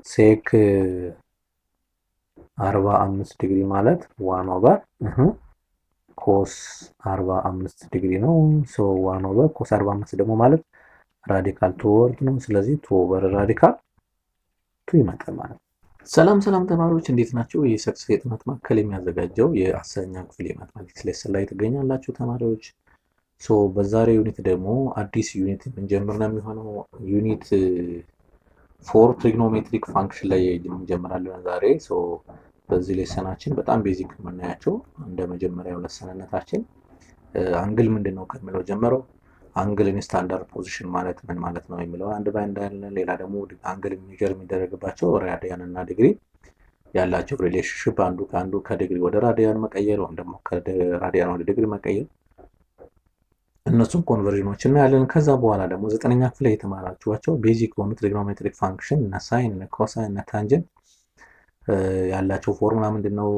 ሴክ 45 ዲግሪ ማለት 1/, ኮስ 45 ዲግሪ ነው። ሶ 1/, ኮስ 45 ደግሞ ማለት ራዲካል 2/3 ነው። ስለዚህ 2/, ራዲካል 2 ይመጣል ማለት ነው። ሰላም ተማሪዎች እንዴት ናቸው? የሰክሰስ የጥናት ማዕከል የሚያዘጋጀው የ10ኛ ክፍል የማትማቲክስ ሌሰን ላይ ትገኛላችሁ ተማሪዎች። ሶ በዛሬው ዩኒት ደግሞ አዲስ ዩኒት የምንጀምር ነው የሚሆነው። ዩኒት 4 ትሪግኖሜትሪክ ፋንክሽን ላይ እንጀምራለን ዛሬ። ሶ በዚህ ሌሰናችን በጣም ቤዚክ የምናያቸው እንደ መጀመሪያው ለሰንነታችን አንግል ምንድን ነው ከሚለው ጀምረው አንግል ኢን ስታንዳርድ ፖዚሽን ማለት ምን ማለት ነው የሚለው አንድ ባይ እንዳለን፣ ሌላ ደግሞ አንግል ሜጀር የሚደረግባቸው ራዲያን እና ዲግሪ ያላቸው ሪሌሽንሽፕ አንዱ ከአንዱ ከዲግሪ ወደ ራዲያን መቀየር ወይም ደግሞ ከራዲያን ወደ ዲግሪ መቀየር፣ እነሱም ኮንቨርዥኖች እናያለን። ከዛ በኋላ ደግሞ 9ኛ ክፍል ላይ የተማራችኋቸው ቤዚክ የሆኑ ትሪግኖሜትሪክ ፋንክሽን እነ ሳይን እነ ኮሳይን እነ ታንጀንት ያላቸው ፎርሙላ ምንድን ነው፣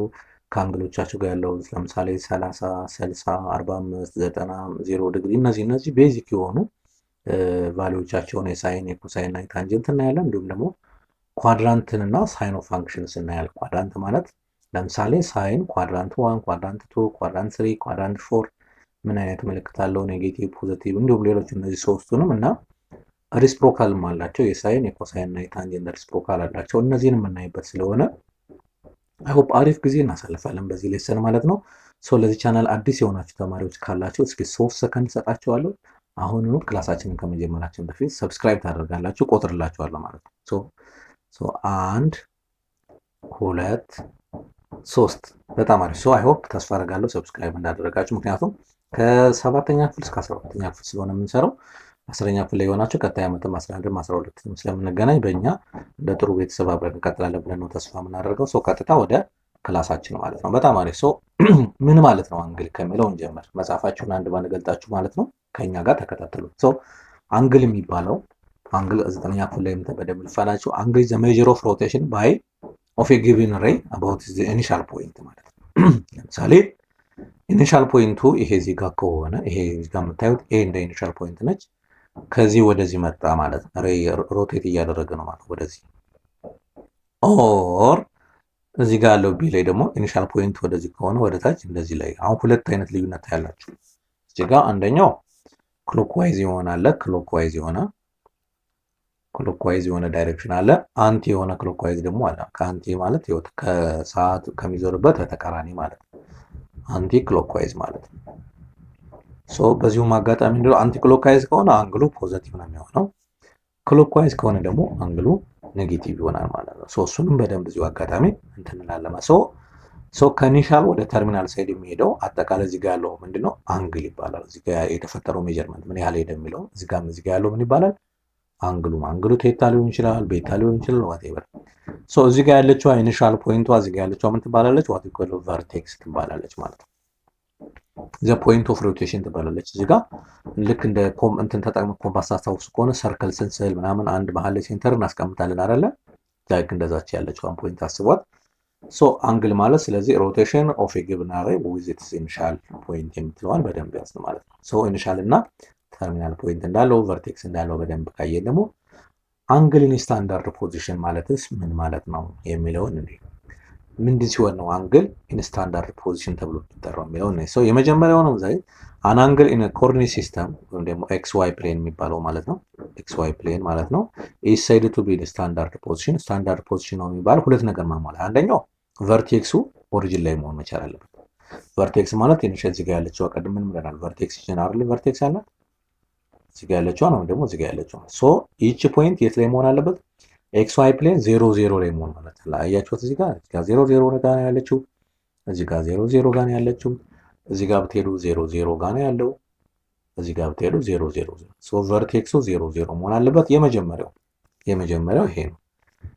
ከአንግሎቻቸው ጋር ያለው ለምሳሌ 30 60 45 90 0 ዲግሪ እነዚህ ቤዚክ የሆኑ ቫልዩዎቻቸውን የሳይን የኮሳይን እና የታንጀንት እናያለን። እንዲሁም ደግሞ ኳድራንትን እና ሳይን ኦፍ ፋንክሽንስ እናያለን። ኳድራንት ማለት ለምሳሌ ሳይን ኳድራንት 1 ኳድራንት 2 ኳድራንት 3 ኳድራንት 4 ምን አይነት ምልክት አለው፣ ኔጌቲቭ ፖዚቲቭ፣ እንዲሁም ሌሎች እነዚህ ሶስቱንም እና ሪስፕሮካልም አላቸው። የሳይን የኮሳይን እና የታንጀንት ሪስፕሮካል አላቸው። እነዚህን የምናይበት ስለሆነ አይሆፕ አሪፍ ጊዜ እናሳልፋለን በዚህ ሌሰን ማለት ነው። ሶ ለዚህ ቻናል አዲስ የሆናችሁ ተማሪዎች ካላችሁ እስኪ 3 ሰከንድ ሰጣችኋለሁ። አሁን ክላሳችንን ከመጀመራችን በፊት ሰብስክራይብ ታደርጋላችሁ፣ ቆጥርላችኋለሁ ማለት ነው። ሶ 1 2 3 በጣም አሪፍ። ሶ አይሆፕ ተስፋ አደርጋለሁ ሰብስክራይብ እንዳደረጋችሁ፣ ምክንያቱም ከ7ኛ ክፍል እስከ 12ኛ ክፍል ስለሆነ የምንሰራው 10ኛ ክፍል ላይ የሆናችሁ ቀጣይ ዓመትም 11ም 12ም ስለምንገናኝ በእኛ እንደ ጥሩ ቤተሰብ አብረን እንቀጥላለን ብለን ነው ተስፋ የምናደርገው። ሰው ቀጥታ ወደ ክላሳችን ማለት ነው። በጣም አሪፍ። ሰው ምን ማለት ነው አንግል ከሚለው እንጀምር። መጽሐፋችሁን አንድ ባንድ ገልጣችሁ ማለት ነው ከኛ ጋር ተከታተሉ። ሰው አንግል የሚባለው አንግል 9ኛ ክፍል ላይ በደንብ ልፋላችሁ። አንግል ዘ ሜዥር ኦፍ ሮቴሽን ባይ ኦፍ ኤ ጊቭን ሬይ አባውት ዘ ኢኒሻል ፖይንት ማለት ነው። ለምሳሌ ኢኒሻል ፖይንቱ ይሄ እዚህ ጋር ከሆነ ይሄ እዚህ ጋር የምታዩት ኤ እንደ ኢኒሻል ፖይንት ነች። ከዚህ ወደዚህ መጣ ማለት ነው። ሬይ ሮቴት እያደረገ ነው ማለት ወደዚህ። ኦር እዚህ ጋር ያለው ቢ ላይ ደግሞ ኢኒሻል ፖይንት ወደዚህ ከሆነ ወደ ታች እንደዚህ ላይ። አሁን ሁለት አይነት ልዩነት ያላችሁ እዚህ ጋር አንደኛው ክሎክዋይዝ የሆነ አለ፣ ክሎክዋይዝ የሆነ ዳይሬክሽን አለ፣ አንቲ የሆነ ክሎክዋይዝ ደግሞ አለ። ከአንቲ ማለት ከሰዓት ከሚዞርበት በተቃራኒ ማለት ነው። አንቲ ክሎክዋይዝ ማለት ነው። ሶ በዚሁም አጋጣሚ እንደው አንቲ ክሎክዋይዝ ከሆነ አንግሉ ፖዚቲቭ ነው የሚሆነው፣ ክሎክዋይዝ ከሆነ ደግሞ አንግሉ ኔጌቲቭ ይሆናል ማለት ነው። ሶ እሱንም በደንብ እዚሁ አጋጣሚ እንትን እንላለን። ሶ ከኢኒሻል ወደ ተርሚናል ሳይድ የሚሄደው አጠቃላይ እዚህ ጋር ያለው ምንድነው አንግል ይባላል። እዚህ ጋር የተፈጠረው ሜጀርመንት ምን ያህል ሄደ የሚለው እዚህ ጋር ያለው ምን ይባላል? አንግሉ ቴታ ሊሆን ይችላል፣ ቤታ ሊሆን ይችላል፣ ዋቴቨር። ሶ እዚህ ጋር ያለችው ኢኒሻል ፖይንቷ እዚህ ጋር ያለችው ምን ትባላለች? ዋት ኢኳል ቨርቴክስ ትባላለች ማለት ነው። ዘ ፖይንት ኦፍ ሮቴሽን ትባላለች። እዚህ ጋር ልክ እንደ እንትን ተጠቅመን ኮምፓስ ታስታውሱ ከሆነ ሰርክል ስንስል ምናምን አንድ መሀል ላይ ሴንተር እናስቀምጣለን አይደለ? ላይክ እንደዛች ያለችውን ፖይንት አስቧት። ሶ አንግል ማለት ስለዚህ ሮቴሽን ኦፍ ኤ ጊቭን አሬይ ዊዝ ኢትስ ኢኒሻል ፖይንት የምትለዋን በደንብ ያዝ ማለት ነው። ሶ ኢኒሻል እና ተርሚናል ፖይንት እንዳለው ቨርቴክስ እንዳለው በደንብ ካየን ደግሞ አንግል ኢን ስታንዳርድ ፖዚሽን ማለትስ ምን ማለት ነው የሚለውን እንዴ ምንድን ሲሆን ነው አንግል ኢን ስታንዳርድ ፖዚሽን ተብሎ የሚጠራው የሚለው ነው። ሶ የመጀመሪያው ነው ዛይ አን አንግል ኢን ኮኦርዲኔት ሲስተም ወይም ደግሞ ኤክስ ዋይ ፕሌን የሚባለው ማለት ነው። ኤክስ ዋይ ፕሌን ማለት ነው ኢዝ ሳይድ ቱ ቢ ስታንዳርድ ፖዚሽን። ስታንዳርድ ፖዚሽን ነው የሚባለው ሁለት ነገር ማሟላት፣ አንደኛው ቨርቴክሱ ኦሪጂን ላይ መሆን መቻል አለበት። ቨርቴክስ ማለት ኢኒሺያል እዚህ ጋር ያለችው ቀደም ምን ብለናል? ቨርቴክስ ጀነራሊ ቨርቴክስ አላት እዚህ ጋር ያለችው ነው ደግሞ እዚህ ጋር ያለችው። ሶ ኢች ፖይንት የት ላይ መሆን አለበት? ኤክስ ዋይ ፕሌን 0 0 ላይ መሆን ማለት ነው። አያችሁት? እዚህ ጋር 0 0 ጋር ነው ያለችው፣ እዚህ ጋር 0 0 ጋር ነው ያለችው፣ እዚህ ጋር ብትሄዱ 0 0 ጋር ነው ያለው፣ እዚህ ጋር ብትሄዱ 0 0 0። ሶ ቨርቴክሱ 0 0 መሆን አለበት። የመጀመሪያው ይሄ ነው።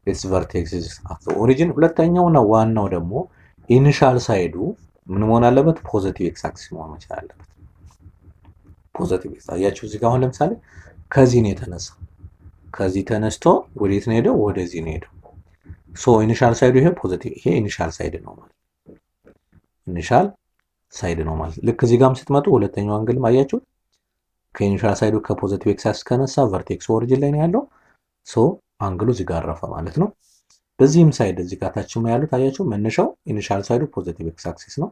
ኢትስ ቨርቴክስ አት ኦሪጂን። ሁለተኛውና ዋናው ደግሞ ኢኒሻል ሳይዱ ምን መሆን አለበት? ፖዚቲቭ ኤክስ አክሲስ መሆን መቻል አለበት። ፖዚቲቭ ኤክስ አያችሁ፣ እዚህ ጋር አሁን ለምሳሌ ከዚህ ነው የተነሳው፣ ከዚህ ተነስቶ ወዴት ነው ሄደው? ወደዚህ ነው ሄደው። ሶ ኢኒሻል ሳይዱ ይሄ ፖዚቲቭ፣ ይሄ ኢኒሻል ሳይድ ነው ማለት ኢኒሻል ሳይድ ነው ማለት። ልክ እዚህ ጋርም ስትመጡ ሁለተኛው አንግል ማያችሁ ከኢኒሻል ሳይዱ ከፖዚቲቭ ኤክስ አክሲስ ከነሳ ቨርቴክስ ኦሪጂን ላይ ነው ያለው። ሶ አንግሉ እዚህ ጋር አረፈ ማለት ነው። በዚህም ሳይድ እዚህ ጋር ታችም ያሉት አያችሁ መነሻው ኢኒሻል ሳይዱ ፖዚቲቭ ኤክስ አክሲስ ነው።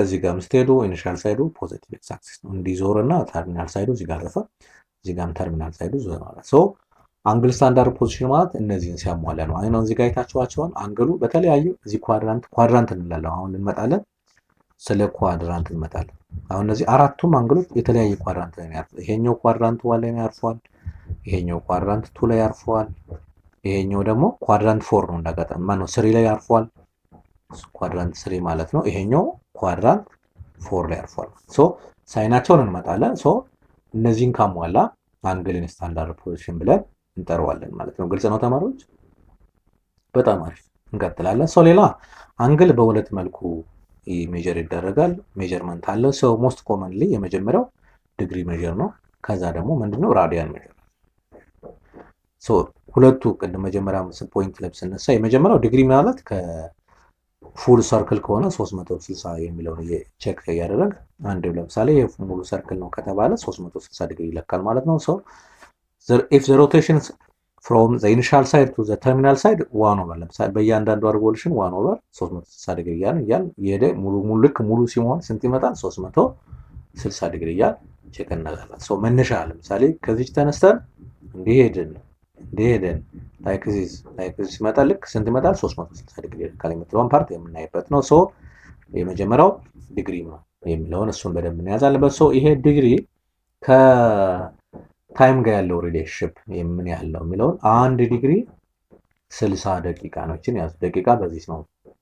እዚህ ጋር ስትሄዱ ኢኒሻል ሳይዱ ፖዚቲቭ ኤክስ አክሲስ ነው። እንዲዞርና ተርሚናል ሳይዱ እዚህ ጋር አረፈ። እዚህ ጋርም ተርሚናል ሳይዱ ዞር ማለት ሶ አንግል ስታንዳርድ ፖዚሽን ማለት እነዚህን ሲያሟላ ነው። አሁን እዚህ ጋር አይታችኋቸዋል። አንግሉ በተለያዩ እዚህ ኳድራንት እንላለን። አሁን እንመጣለን ስለ ኳድራንት እንመጣለን። አሁን እነዚህ አራቱም አንግሎች የተለያየ ኳድራንት ላይ ያርፋል። ይሄኛው ኳድራንት 1 ላይ ያርፏል። ይሄኛው ኳድራንት 2 ላይ ያርፏል። ይሄኛው ደግሞ ኳድራንት 4 ነው እንዳጋጣሚ ማነው 3 ላይ ያርፏል። ኳድራንት 3 ማለት ነው። ይሄኛው ኳድራንት 4 ላይ ያርፏል። ሶ ሳይናቸውን እንመጣለን። ሶ እነዚህን ካሟላ አንግልን ስታንዳርድ ፖዚሽን ብለን እንጠራዋለን ማለት ነው። ግልጽ ነው ተማሪዎች? በጣም አሪፍ እንቀጥላለን። ሶ ሌላ አንግል በሁለት መልኩ ሜጀር ይደረጋል። ሜጀርመንት አለ። ሶ ሞስት ኮመንሊ የመጀመሪያው ዲግሪ ሜጀር ነው። ከዛ ደግሞ ምንድነው ራዲያን ሜጀር። ሶ ሁለቱ ቅድም መጀመሪያ ፖይንት ላይ ስነሳ የመጀመሪያው ዲግሪ ማለት ከፉል ሰርክል ከሆነ 360 የሚለውን ቼክ እያደረግ አንድ ለምሳሌ ሙሉ ሰርክል ነው ከተባለ 360 ዲግሪ ይለካል ማለት ነው። ሶ if the rotation from the initial side to the terminal side 1 over ለምሳሌ በእያንዳንዱ ሪቮሉሽን 1 over 360 ዲግሪ እያልን እየሄደ ሙሉ ሲሆን ስንት ይመጣል? 360 ዲግሪ እያልን ቼክ እናደርጋለን። ሶ መነሻ ለምሳሌ ከዚህ ተነስተን እንዲሄድን ላይክ ዚስ ሲመጣ ልክ ስንት ይመጣል? 360 ዲግሪ ይልካል የምትለውን ፓርት የምናይበት ነው። ሶ የመጀመሪያው ዲግሪ ነው የሚለውን እሱን በደንብ እንያዛለን። ሶ ይሄ ዲግሪ ከታይም ጋር ያለው ሪሌሽንሺፕ ምን ያህል ነው የሚለውን አንድ ዲግሪ 60 ደቂቃ ነው። እቺን ያዙ። ደቂቃ በዚህ ነው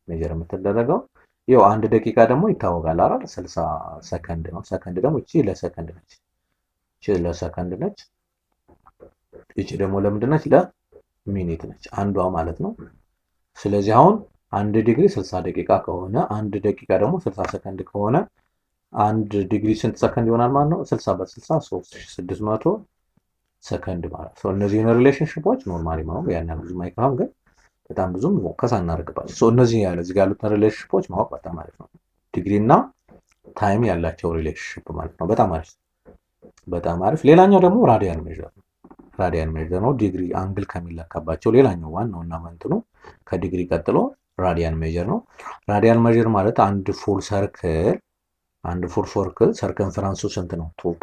ሜጀር የምትደረገው። ይኸው አንድ ደቂቃ ደግሞ ይታወቃል አይደል? 60 ሰከንድ ነው። ሰከንድ ደግሞ እቺ ለሰከንድ ነች። እቺ ደግሞ ለምንድን ነች? ለሚኒት ነች አንዷ ማለት ነው። ስለዚህ አሁን አንድ ዲግሪ 60 ደቂቃ ከሆነ አንድ ደቂቃ ደግሞ 60 ሰከንድ ከሆነ አንድ ዲግሪ ስንት ሰከንድ ይሆናል ማለት ነው? 60 በ60 3600 ሰከንድ ማለት ነው። እነዚህን ሪሌሽንሺፖች ኖርማሊ ማወቅ ያን ያህል ብዙም አይከፋም፣ ግን በጣም ብዙም ፎከስ አናደርግባቸው። ሶ እነዚህ እዚህ ጋር ያሉትን ሪሌሽንሺፖች ማወቅ በጣም አሪፍ ነው። ዲግሪ እና ታይም ያላቸው ሪሌሽንሺፕ ማለት ነው። በጣም አሪፍ። ሌላኛው ደግሞ ራዲያን ሜጀር ነው። ራዲያን ሜጀር ነው ዲግሪ አንግል ከሚለካባቸው ሌላኛው ዋናው እና እንትኑ ከዲግሪ ቀጥሎ ራዲያን ሜጀር ነው። ራዲያን ሜጀር ማለት አንድ ፉል ሰርክል ሰርከምፈረንሱ ስንት ነው? 2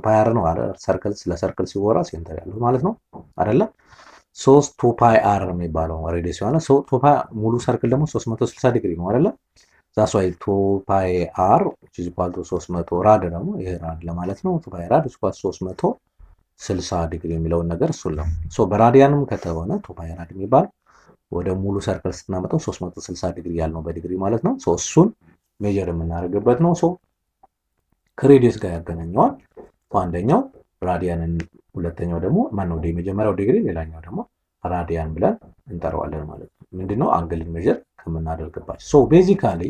ፓይ አር ነው አይደል? ሰርክል ስለ ሰርክል ሲወራ ሴንተር ያለው ማለት ነው አይደለ? 2 ፓይ አር የሚባለው ሬዲየስ የሆነ 2 ፓይ ሙሉ ሰርክል ደግሞ 360 ዲግሪ ነው አይደለ? ዛስ ዋይ 2 ፓይ አር which 300 ራድ ደግሞ ይሄ ራድ ለማለት ነው። 2 ፓይ ራድ 360 ዲግሪ የሚለውን ነገር እሱ ነው። ሶ በራዲያንም ከተሆነ 2 ፓይ ራድ የሚባል ወደ ሙሉ ሰርክል ስትናመጣው 360 ዲግሪ ያልነው በዲግሪ ማለት ነው። ሶ እሱን ሜጀር የምናደርግበት ነው። ሶ ከሬዲየስ ጋር ያገናኘዋል። አንደኛው ራዲያንን፣ ሁለተኛው ደግሞ ማነው የመጀመሪያው ዲግሪ፣ ሌላኛው ደግሞ ራዲያን ብለን እንጠራዋለን ማለት ነው። ምንድነው አንግልን ሜጀር ከምናደርግባቸው። ሶ ቤዚካሊ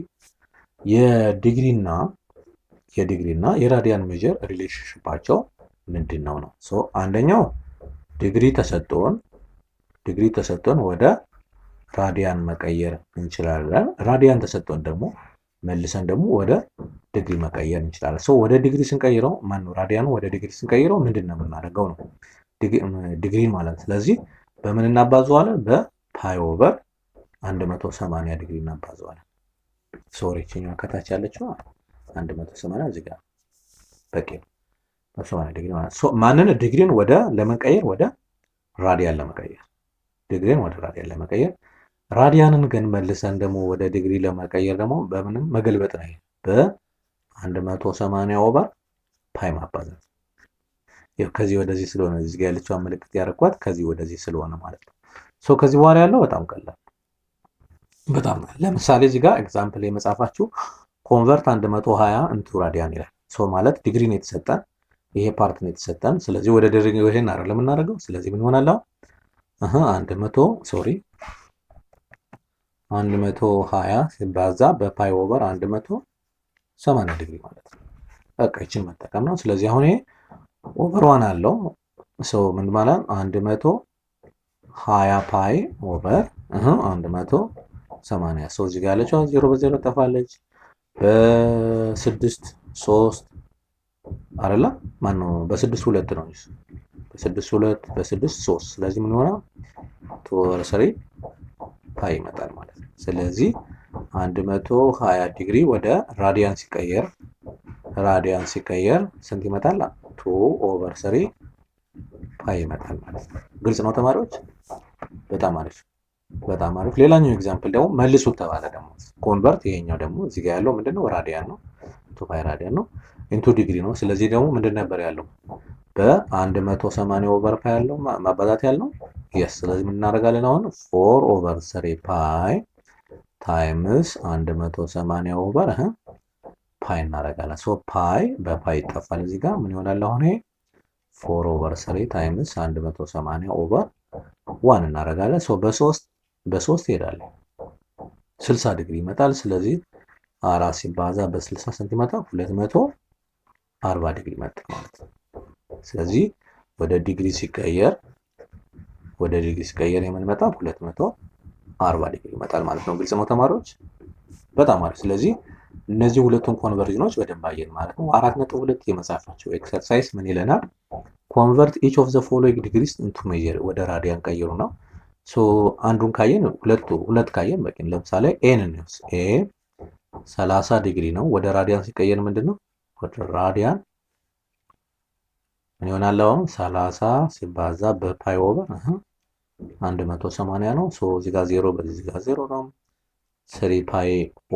የዲግሪና የራዲያን ሜጀር ሪሌሽንሺፓቸው ምንድነው ነው? ሶ አንደኛው ዲግሪ ተሰጥቶን ወደ ራዲያን መቀየር እንችላለን። ራዲያን ተሰጥቶን ደግሞ መልሰን ደግሞ ወደ ዲግሪ መቀየር እንችላለን። ሶ ወደ ዲግሪ ስንቀይረው ራዲያኑ ወደ ዲግሪ ስንቀይረው ምንድነው የምናደርገው ነው? ዲግሪ ማለት ስለዚህ በምን እናባዘዋለን? በፓይ ኦቨር 180 ዲግሪ እናባዘዋለን። ሶሪ እቺኛዋ ከታች ያለችው 180 እዚህ ጋር በቂ ነው። 180 ዲግሪ ማለት ማንን ዲግሪን ወደ ለመቀየር ወደ ራዲያን ለመቀየር ራዲያንን ግን መልሰን ደግሞ ወደ ዲግሪ ለመቀየር ደግሞ በምንም መገልበጥ ነው። በ180 ኦቨር ፓይ ማባዛት። ይሄ ከዚህ ወደዚህ ስለሆነ እዚህ ጋር ያለችው ምልክት ያረኳት ከዚህ ወደዚህ ስለሆነ ማለት ነው። ሶ ከዚህ በኋላ ያለው በጣም ቀላል ለምሳሌ እዚህ ጋር ኤግዛምፕል የመጻፋችሁ ኮንቨርት 120 ኢንቱ ራዲያን ይላል። ሶ ማለት ዲግሪ ነው የተሰጠን፣ ይሄ ፓርት ነው የተሰጠን። ስለዚህ ወደ ዲግሪ ይሄን አይደለም የምናደርገው። ስለዚህ ምን ይሆናል? 120 ሲባዛ በፓይ ኦቨር 180 ዲግሪ ማለት ነው። በቃ ይችን መጠቀም ነው። ስለዚህ አሁን ይሄ ኦቨር 1 አለው። ሶ ምን ማለት 120 ፓይ ኦቨር 180 ሶ እዚህ ጋር ያለችው 0 በ0 ጠፋለች። በ6 3 አይደለ? ማነው በ6 2 ነው። በ6 2 በ6 3 ስለዚህ ምን ይሆናል? 2/3 ፓይ ይመጣል ማለት ነው። ስለዚህ 120 ዲግሪ ወደ ራዲያን ሲቀየር ስንት ይመጣል? 2/3 ፓይ ይመጣል ማለት ነው። ግልጽ ነው ተማሪዎች? በጣም አሪፍ በጣም አሪፍ። ሌላኛው ኤግዛምፕል ደግሞ መልሱት ተባለ ደግሞ ኮንቨርት። ይሄኛው ደግሞ እዚህ ጋር ያለው ምንድነው? ራዲያን ነው። 2 ፓይ ራዲያን ነው ኢንቱ ዲግሪ ነው። ስለዚህ ደግሞ ምንድን ነበር ያለው? በ180 ኦቨር ፓይ ያለው ማባዛት ያለው የስ። ስለዚህ ምን እናደርጋለን አሁን? 4/3 ፓይ ታይምስ 180 ኦቨር ፓይ እናደርጋለን። ሶ ፓይ በፓይ ይጠፋል እዚህ ጋር ምን ይሆናል አሁን? ይሄ 4/3 ታይምስ 180 ኦቨር 1 እናደርጋለን። ሶ በ3 ይሄዳል 60 ዲግሪ ይመጣል። ስለዚህ 4 ሲባዛ በ60 ስንት ይመጣል? 240 ዲግሪ መጣ ማለት ነው። ስለዚህ ወደ ዲግሪ ሲቀየር የምንመጣ 240 ዲግሪ ይመጣል ማለት ነው። ግልጽ ነው ተማሪዎች? በጣም አሪፍ። ስለዚህ እነዚህ ሁለቱን ኮንቨርዥኖች በደንብ አየን ማለት ነው። 4.2 የመጻፋቸው ኤክሰርሳይዝ ምን ይለናል? ኮንቨርት ኢች ኦፍ ዘ ፎሎዊንግ ዲግሪስ ኢንቱ ሜጀር፣ ወደ ራዲያን ቀይሩ ነው። ሶ አንዱን ካየን ሁለት ካየን በቂ። ለምሳሌ ኤን እንውስ። ኤ 30 ዲግሪ ነው። ወደ ራዲያን ሲቀየር ምንድነው? ወደ ራዲያን ምን ይሆናል አሁን? 30 ሲባዛ በፓይ ኦቨር 180 ነው። ሶ እዚህ ጋር 0 በዚህ ጋር 0 ነው። 3 ፓይ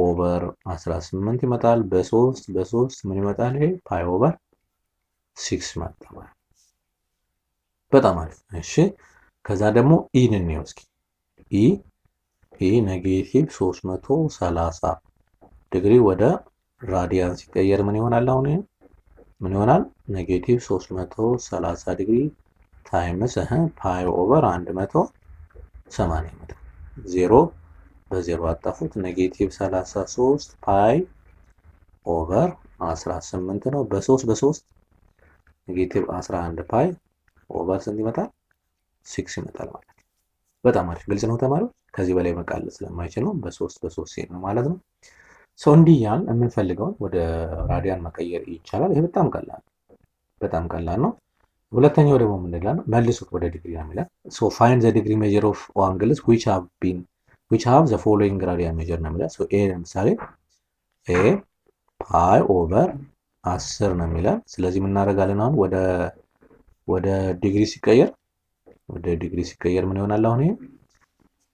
ኦቨር 18 ይመጣል። በ3 ምን ይመጣል? ይሄ ፓይ ኦቨር 6 መጣ። በጣም አሪፍ። እሺ ከዛ ደግሞ ኢን እንየው እስኪ። ኢ ኔጌቲቭ 330 ዲግሪ ወደ ራዲያን ሲቀየር ምን ይሆናል አሁን? ይሄ ምን ይሆናል? ኔጌቲቭ 330 ዲግሪ ታይምስ ፓይ ኦቨር 180 ይመጣል። 0 በ0 አጣፉት። ኔጌቲቭ 33 ፓይ ኦቨር 18 ነው። በ3 ኔጌቲቭ 11 ፓይ ኦቨር ስንት ይመጣል? 6 ይመጣል ማለት ነው። በጣም አሪፍ። ግልጽ ነው ተማሪዎች? ከዚህ በላይ መቃል ስለማይችል ነው በ3 ሴት ነው ማለት ነው። ሰው እንዲህ ያን የምንፈልገውን ወደ ራዲያን መቀየር ይቻላል። ይሄ በጣም ቀላል ነው። ሁለተኛው ደግሞ ምን ይላል? መልሱት ወደ ዲግሪ ነው የሚለው። ሶ ፋይንድ ዘ ዲግሪ ሜጀር ኦፍ አንግልስ which have the following radian measure ነው የሚለው። ሶ ኤ ለምሳሌ ኤ ፓይ ኦቨር 10 ነው የሚለው። ስለዚህ ምን እናደርጋለን አሁን? ወደ ዲግሪ ሲቀየር ምን ይሆናል አሁን? ይሄ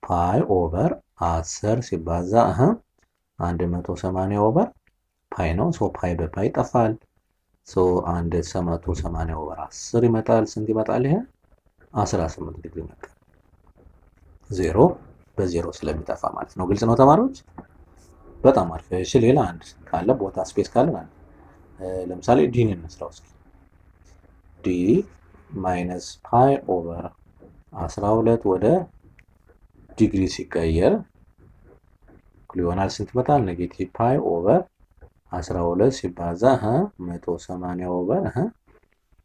ፓይ ኦቨር 10 ሲባዛ 180 ኦቨር ፓይ ነው። ሶ ፓይ በፓይ ይጠፋል። ሶ 180 ኦቨር 10 ይመጣል። ስንት ይመጣል? ይሄ 18 ዲግሪ ይመጣል። 0 በ0 ስለሚጠፋ ማለት ነው። ግልጽ ነው ተማሪዎች? በጣም አሪፍ። እሺ ሌላ አንድ ካለ ቦታ ስፔስ ካለ ለምሳሌ ዲን እንስራው እስኪ። ዲ ማይነስ ፓይ ኦቨር 12 ወደ ዲግሪ ሲቀየር ይሆናል ስንት ይመጣል? ኔጌቲቭ ፓይ ኦቨር 12 ሲባዛ 180 ኦቨር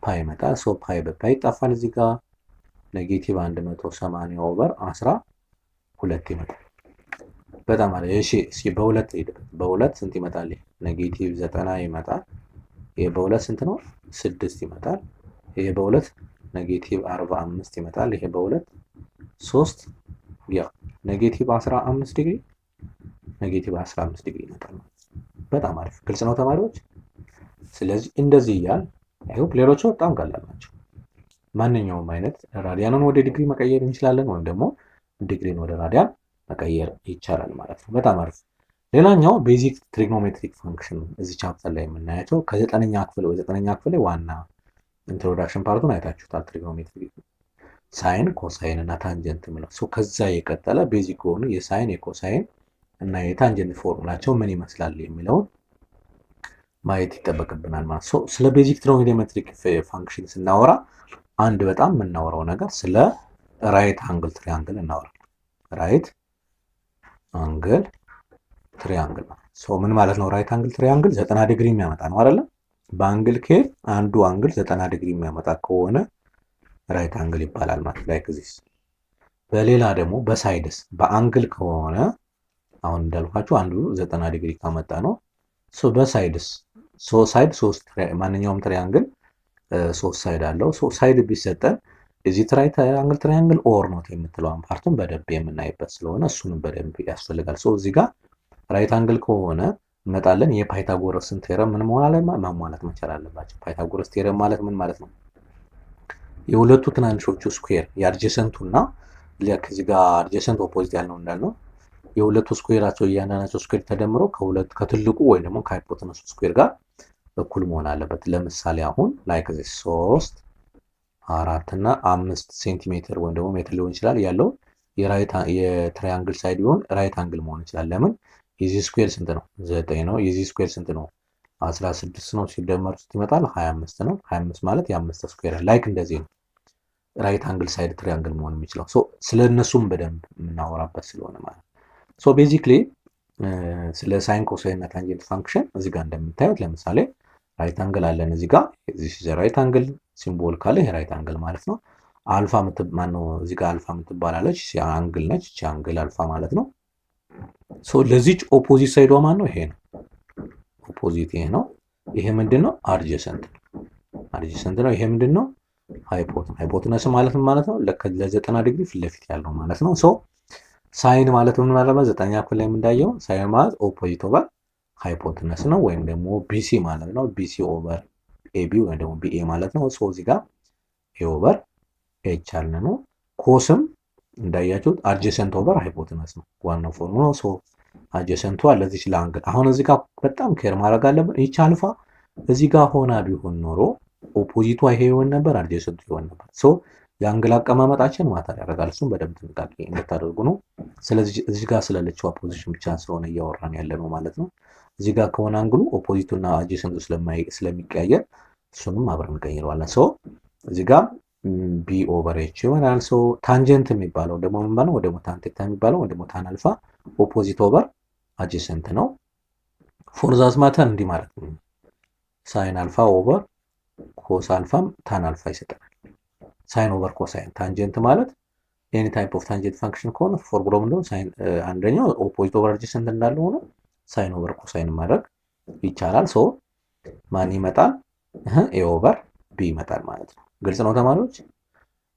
ፓይ ይመጣል። ሶ ፓይ በፓይ ይጠፋል። እዚህ ጋር ኔጌቲቭ 180 ኦቨር 12 ይመጣል። በጣም አለ። እሺ በሁለት ስንት ይመጣል? ኔጌቲቭ 90 ይመጣል። ይሄ በሁለት ስንት ነው? 6 ይመጣል። ይሄ በሁለት ኔጌቲቭ 45 ይመጣል። ይሄ በሁለት 3 ኔጌቲቭ 15 ዲግሪ ይመጣል። በጣም አሪፍ። ግልጽ ነው ተማሪዎች? ስለዚህ እንደዚህ እያል አይሆፕ ሌሎቹ በጣም ቀላል ናቸው። ማንኛውም አይነት ራዲያንን ወደ ዲግሪ መቀየር እንችላለን፣ ወይም ደግሞ ዲግሪን ወደ ራዲያን መቀየር ይቻላል ማለት ነው። በጣም አሪፍ። ሌላኛው ቤዚክ ትሪግኖሜትሪክ ፋንክሽን እዚህ ቻፕተር ላይ የምናያቸው ከ9ኛ ክፍል ዋና ኢንትሮዳክሽን ፓርቱን አይታችሁታል። ትሪግኖሜትሪክ ሳይን፣ ኮሳይን እና ታንጀንት ምለው ከዛ የቀጠለ ቤዚክ የሆኑ የሳይን የኮሳይን እና የታንጀንት ፎርሙላቸው ምን ይመስላል የሚለውን ማየት ይጠበቅብናል ማለት ነው። ስለ ቤዚክ ትሪግኖሜትሪክ ፋንክሽን ስናወራ አንድ በጣም የምናወራው ነገር ስለ ራይት አንግል ትሪያንግል እናወራለን። ራይት አንግል ትሪያንግል ምን ማለት ነው? ራይት አንግል ትሪያንግል 90 ዲግሪ የሚያመጣ ነው አይደለ? በአንግል ኬር አንዱ አንግል 90 ዲግሪ የሚያመጣ ከሆነ ራይት አንግል ይባላል ማለት ላይክ ዚስ። በሌላ ደግሞ በሳይድስ በአንግል ከሆነ አሁን እንዳልኳችሁ አንዱ 90 ዲግሪ ካመጣ ነው። በሳይድስ ሳይድ ማንኛውም ትሪያንግል 3 ሳይድ አለው። ሳይድ ቢሰጠን እዚህ ራይት አንግል ትራያንግል ኦር ኖት የምትለውን ፓርቱን በደንብ የምናይበት ስለሆነ እሱንም በደንብ ያስፈልጋል። ሶ እዚህ ጋር ራይት አንግል ከሆነ እንመጣለን። የፓይታጎረስን ቴረም ምን መሆን አለ ማሟላት መቻል አለባቸው። ፓይታጎረስ ቴረም ማለት ምን ማለት ነው? የሁለቱ ትናንሾቹ ስኩዌር የአድጀሰንቱ እና ከዚህ ጋር አድጀሰንት ኦፖዚት ያልነው እንዳልነው የሁለቱ ስኩዌራቸው እያንዳንዳቸው ስኩዌር ተደምሮ ከትልቁ ወይም ደግሞ ከሃይፖተነሱ ስኩዌር ጋር እኩል መሆን አለበት። ለምሳሌ አሁን ላይክ ዚስ 3 4 እና 5 ሴንቲሜትር ወይም ደግሞ ሜትር ሊሆን ይችላል ያለው የትራያንግል ሳይድ ቢሆን ራይት አንግል መሆን ይችላል። ለምን? የዚህ ስኩዌር ስንት ነው? 9 ነው። የዚህ ስኩዌር ስንት ነው? 16 ነው። ሲደመር ውስጥ ይመጣል 25 ነው። 25 ማለት የአምስት ስኩዌር ላይክ እንደዚህ ነው ራይት አንግል ሳይድ ትሪያንግል መሆን የሚችለው። ሶ ስለ እነሱም በደንብ የምናወራበት ስለሆነ ማለት ሶ ቤዚክሊ ስለ ሳይን ኮሳይን እና ታንጀንት ፋንክሽን እዚህ ጋር እንደምታዩት ለምሳሌ ራይት አንግል አለን እዚህ ጋር this is ራይት አንግል ሲምቦል ካለ ይሄ ራይት አንግል ማለት ነው። አልፋ ማነው እዚህ ጋር አልፋ የምትባላለች አንግል ነች። እቺ አንግል አልፋ ማለት ነው። ሶ ለዚች ኦፖዚት ሳይዷ ማን ነው? ይሄ ነው ኦፖዚት ይሄ ነው። ይሄ ምንድነው? አድጀሰንት ነው። ይሄ ምንድነው? ሃይፖተነስ ማለት ምን ማለት ነው? ለ90 ዲግሪ ፊት ለፊት ያለው ማለት ነው። ሶ ሳይን ማለት ምን ማለት ነው? 9ኛ ክፍል ላይ እንዳየው ሳይን ማለት ኦፖዚት ኦቨር ሃይፖተነስ ነው፣ ወይም ደግሞ ቢሲ ማለት ነው። ቢሲ ኦቨር ኤቢ ወይም ደግሞ ቢኤ ማለት ነው። ሶ እዚህ ጋር ኤ ኦቨር ኤች አለ ነው። ኮስም እንዳያችሁት አድጀሰንት ኦቨር ሃይፖተነስ ነው ዋናው ፎርሙላ። ሶ አድጀሰንቱ ለዚች ለአንግል አሁን እዚህ ጋር በጣም ኬር ማድረግ አለብን። ይቺ አልፋ እዚህ ጋር ሆና ቢሆን ኖሮ ኦፖዚቷ ይሄ ይሆን ነበር፣ አድጀሰንቱ ይሆን ነበር። ሶ የአንግል አቀማመጣችን ማተር ያደርጋል። እሱም በደንብ ጥንቃቄ እንድታደርጉ ነው። ስለዚህ እዚህ ጋር ስለለችው ፖዚሽን ብቻ ስለሆነ እያወራን ያለ ነው ማለት ነው። እዚህ ጋር ከሆነ አንግሉ ኦፖዚቱና አድጀሰንቱ ስለሚቀያየር እሱንም አብረን እንቀይረዋለን። ሶ እዚህ ጋር ቢ ኦቨር ኤች ይሆናል። ሶ ታንጀንት የሚባለው ደግሞ ምን ባለው ወደ ታን ቴታ የሚባለው ወደ ታን አልፋ ኦፖዚት ኦቨር አድጀሰንት ነው። ፎር ዛት ማተር እንዲህ ማለት ነው። ሳይን አልፋ ኦቨር ኮስ አልፋም ታን አልፋ ይሰጠናል። ሳይን ኦቨር ኮሳይን ታንጀንት ማለት ኤኒ ታይፕ ኦፍ ታንጀንት ፋንክሽን ከሆነ ፎርሙላው ምንድነው? ሳይን አንደኛው ኦፖዚት ኦቨር አድጀሰንት እንዳለ ሆኖ ሳይን ኦቨር ኮሳይን ማድረግ ይቻላል። ሶ ማን ይመጣል? ኤ ኦቨር ቢ ይመጣል ማለት ነው። ግልጽ ነው ተማሪዎች?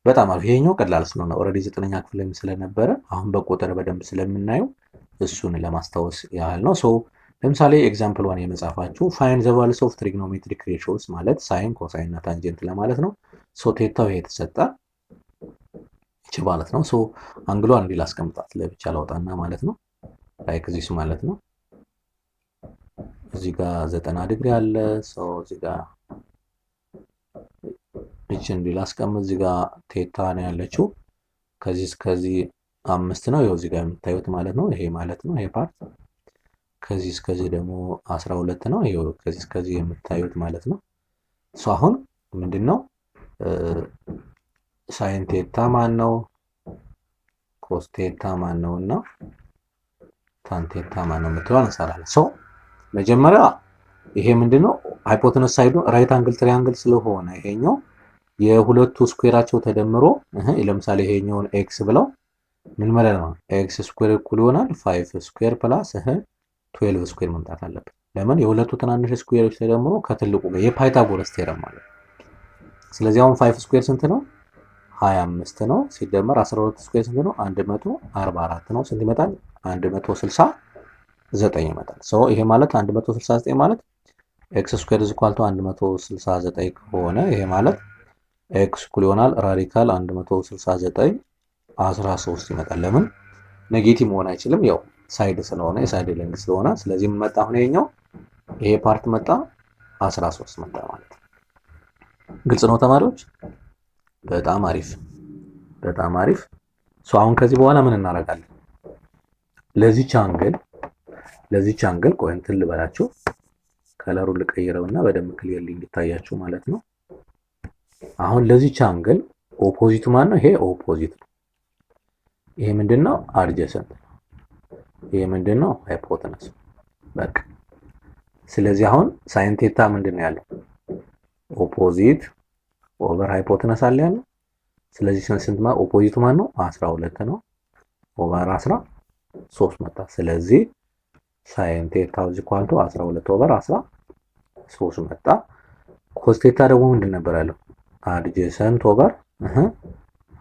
በጣም አሪፍ። ይሄኛው ቀላል ስለሆነ ኦልሬዲ 9ኛ ክፍል ላይ ስለነበረ አሁን በቁጥር በደንብ ስለምናየው እሱን ለማስታወስ ያህል ነው። ሶ ለምሳሌ ኤግዛምፕል 1 የመጻፋችሁ ፋይንድ ዘ ቫልዩስ ኦፍ ትሪግኖሜትሪክ ሬሾስ ማለት ሳይን ኮሳይን እና ታንጀንት ለማለት ነው። ሶ ቴታው ይሄ የተሰጠ እቺ ማለት ነው። ሶ አንግሏን እንዲህ ላስቀምጣት ለብቻ ላውጣና ማለት ነው ላይክ ዚስ ማለት ነው። እዚህ ጋር 90 ዲግሪ አለ። ሶ እዚህ ጋር እቺ እንዲህ ላስቀምጥ። እዚህ ጋር ቴታ ነው ያለችው። ከዚህ እስከዚህ 5 ነው። ይኸው እዚህ ጋር የምታዩት ማለት ነው። ይሄ ማለት ነው ይሄ ፓርት። ከዚህ እስከዚህ ደግሞ 12 ነው። ይሄው ከዚህ እስከዚህ የምታዩት ማለት ነው። ሶ አሁን ምንድነው ሳይን ቴታ ማን ነው? ኮስ ቴታ ማን ነው? እና ታን ቴታ ማን ነው የምትለውን እንሰራለን። ሶ መጀመሪያ ይሄ ምንድነው ሃይፖተነስ ሳይዱ ራይት አንግል ትሪያንግል ስለሆነ ይሄኛው የሁለቱ ስኩዌራቸው ተደምሮ ለምሳሌ ይሄኛውን ኤክስ ብለው ምን ማለት ነው? ኤክስ ስኩዌር እኩል ይሆናል 5 ስኩዌር ፕላስ 12 ስኩዌር መምጣት አለበት። ለምን? የሁለቱ ትናንሽ ስኩዌሮች ተደምሮ ከትልቁ ጋር የፓይታጎረስ ቴረም ማለት። ስለዚህ አሁን 5 ስኩዌር ስንት ነው? 25 ነው። ሲደመር 12 ስኩዌር ስንት ነው? 144 ነው። ስንት ይመጣል? 169 ይመጣል። ሶ ይሄ ማለት 169 ማለት ኤክስ ስኩዌር ኢዝ ኢኳል ቱ 169 ከሆነ ይሄ ማለት ኤክስ እኩል ይሆናል ራዲካል 169 13 ይመጣል። ለምን? ኔጌቲቭ መሆን አይችልም። ያው ሳይድ ስለሆነ የሳይድ ሌንግዝ ስለሆነ ስለዚህ መጣ። አሁን ይሄ ፓርት መጣ 13 መጣ ማለት ነው። ግልጽ ነው ተማሪዎች? በጣም አሪፍ በጣም አሪፍ። ሶ አሁን ከዚህ በኋላ ምን እናደርጋለን? ለዚች አንግል ቆይ እንትን ልበላችሁ፣ ከለሩን ልቀይረውና በደንብ ክሊርሊ እንዲታያችሁ ማለት ነው። አሁን ለዚች አንግል ኦፖዚቱ ማን ነው? ይሄ ኦፖዚት ነው። ይሄ ምንድነው? አድጀሰንት ነው። ይሄ ምንድነው? ሃይፖተነስ። በቃ ስለዚህ አሁን ሳይን ቴታ ምንድነው ያለው? ኦፖዚት ኦቨር ሃይፖተነስ አለ ያለው። ስለዚህ ስንት ኦፖዚቱ ማን ነው? 12 ነው። ኦቨር 13 መጣ። ስለዚህ ሳይን ቴታ ኢዝ ኢኳል ቱ 12 ኦቨር 13 መጣ። ኮስ ቴታ ደግሞ ምንድን ነበር ያለው? አድጀሰንት ኦቨር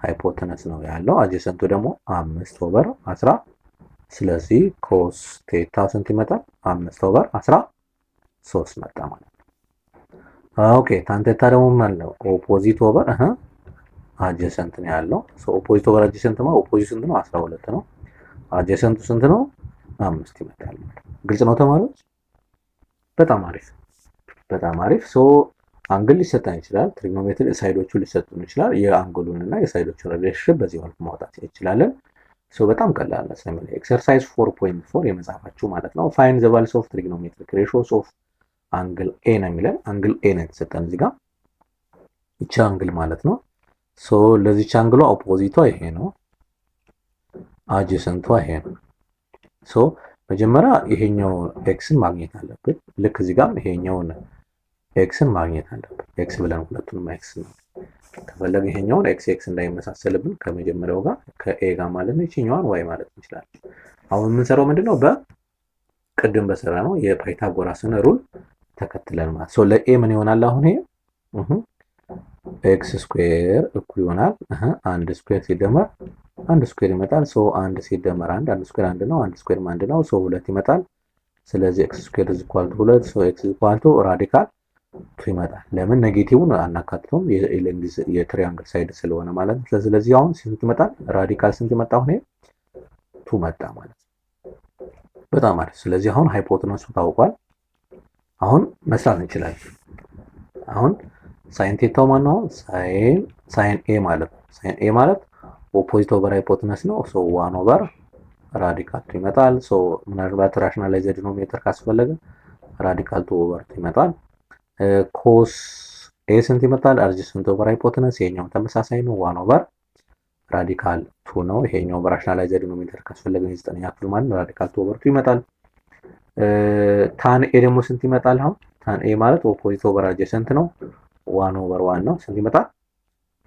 ሃይፖተነስ ነው ያለው። አጀሰንቱ ደግሞ 5/10። ስለዚህ ኮስ ቴታ ስንት ይመጣል? 5/13 መጣ ማለት ነው። ኦኬ ታን ቴታ ደግሞ ማለት ነው ኦፖዚት ኦቨር አጀሰንት ነው ያለው። ኦፖዚት ኦቨር አጀሰንት ማለት ኦፖዚት ስንት ነው? 12 ነው። አጀሰንቱ ስንት ነው? 5 ይመጣል። ግልጽ ነው ተማሪዎች? በጣም አሪፍ በጣም አሪፍ። አንግል ሊሰጠን ይችላል። ትሪግኖሜትሪ ሳይዶቹ ሊሰጡን ይችላል። የአንግሉን እና የሳይዶቹን ሪሌሽንሺፕ በዚህ መልኩ ማውጣት እንችላለን። በጣም ቀላል ነው። ስለምን ኤክሰርሳይዝ 4.4 የመጻፋችሁ ማለት ነው። ፋይንድ ዘ ቫልዩስ ኦፍ ትሪግኖሜትሪክ ሬሾስ ኦፍ አንግል ኤ ነው የሚለን። አንግል ኤ ነው የተሰጠን እዚህ ጋር ይቺ አንግል ማለት ነው። ለዚች አንግሏ ኦፖዚቷ ይሄ ነው፣ አጀሰንቷ ይሄ ነው። መጀመሪያ ይሄኛው ኤክስን ማግኘት አለብን። ልክ እዚህ ጋር ይሄኛውን ኤክስን ማግኘት አለብን። ኤክስ ብለን ሁለቱንም ኤክስ ነው ከፈለግን ይሄኛውን ኤክስ እንዳይመሳሰልብን ከመጀመሪያው ጋር ከኤ ጋር ማለት ነው ይችኛዋን ዋይ ማለት እንችላለን። አሁን የምንሰራው ምንድነው? በቅድም በሰራ ነው የፓይታጎራስን ሩል ተከትለን ማለት ለኤ ምን ይሆናል? አሁን ይሄ ኤክስ ስኩዌር እኩል ይሆናል አንድ ስኩዌር ሲደመር አንድ ስኩዌር ይመጣል። አንድ ሲደመር አንድ ስኩዌር አንድ ነው። አንድ ስኩዌር አንድ ነው። ሁለት ይመጣል። ስለዚህ ኤክስ ስኩዌር ኢዝ ኢኳል ቱ 2 ኤክስ ኢዝ ኢኳል ቱ ራዲካል 2 ይመጣል። ለምን ኔጌቲቭን አናካትተውም? የትሪያንግል ሳይድ ስለሆነ ማለት ነው። ስለዚህ አሁን ስንት ይመጣል? ራዲካል ስንት ይመጣ? አሁን 2 መጣ ማለት ነው። በጣም አሪፍ። ስለዚህ አሁን ሃይፖቴነሱ ታውቋል። አሁን መስራት እንችላለን። አሁን ሳይን ቴታው ማን ነው? ሳይን ኤ ማለት ነው። ሳይን ኤ ማለት ኦፖዚት ኦቨር ሃይፖቴነስ ነው። 1 ኦቨር ራዲካል 2 ይመጣል። ምናልባት ራሽናላይዝ ዲኖሚኔተር ካስፈለገ ራዲካል 2 ኦቨር 2 ይመጣል። ኮስ ኤ ስንት ይመጣል? አድጀሰንት ኦቨር ሃይፖቴነስ። ይሄኛው ተመሳሳይ ነው 1 ኦቨር ራዲካል 2 ነው። ይሄኛው በራሽናላይዝ ዲኖሚኔተር ካስፈለገ 9ኛ ክፍል ማለት ራዲካል 2 ኦቨር 2 ይመጣል። ታን ኤ ደግሞ ስንት ይመጣል? አሁን ታን ኤ ማለት ኦፖዚት ኦቨር አድጀሰንት ነው 1 ኦቨር 1 ነው። ስንት ይመጣል?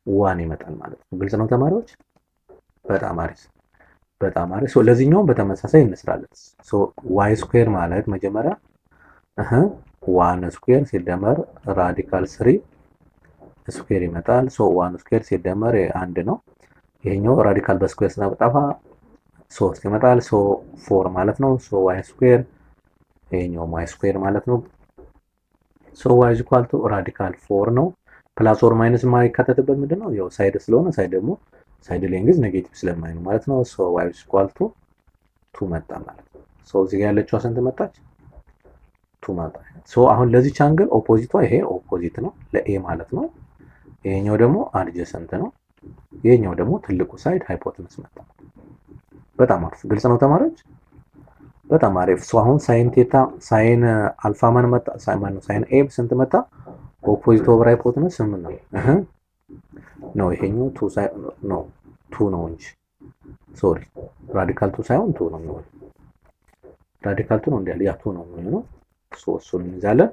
1 ይመጣል ማለት ነው። ግልጽ ነው ተማሪዎች? በጣም አሪፍ በጣም አሪፍ። ለዚህኛውም በተመሳሳይ እንስራለን። ዋይ ስኩዌር ማለት መጀመሪያ 1 ስኩዌር ሲደመር ራዲካል 3 ስኩዌር ይመጣል። 1 ስኩዌር ሲደመር 1 ነው። ይሄኛው ራዲካል በስኩዌር ስናጠፋ 3 ይመጣል። 4 ማለት ነው። ዋይ ስኩዌር ይሄኛው ዋይ ስኩዌር ማለት ነው። ዋይ ኢዝ ኢኳል ቱ ራዲካል 4 ነው። ፕላስ ኦር ማይነስ የማይካተትበት ምንድነው? ያው ሳይድ ስለሆነ ሳይድ ደግሞ ሳይድ ሌንግዝ ኔጌቲቭ ስለማይሆን ማለት ነው። ዋይ ኢዝ ኢኳል ቱ 2 መጣ ማለት ነው። እዚህ ጋር ያለችው ስንት መጣች? 2 መጣ። አሁን ለዚች አንግል ኦፖዚቷ ይሄ ኦፖዚት ነው ለኤ ማለት ነው። ይሄኛው ደግሞ አድጀሰንት ነው። ይሄኛው ደግሞ ትልቁ ሳይድ ሃይፖቴነስ መጣ። በጣም አሪፍ። ግልጽ ነው ተማሪዎች? በጣም አሪፍ። አሁን ሳይን ቴታ ሳይን አልፋ ማን መጣ? ሳይን ኤ ስንት መጣ? ኦፖዚት ኦቨር ሃይፖቴነስ 8 ነው። ነው ይሄኛው 2 ነው እንጂ ሶሪ ራዲካል 2 ሳይሆን 2 ነው የሚሆነው። ራዲካል 2 ነው እንዴ? ያ 2 ነው የሚሆነው። እሱን እንይዛለን።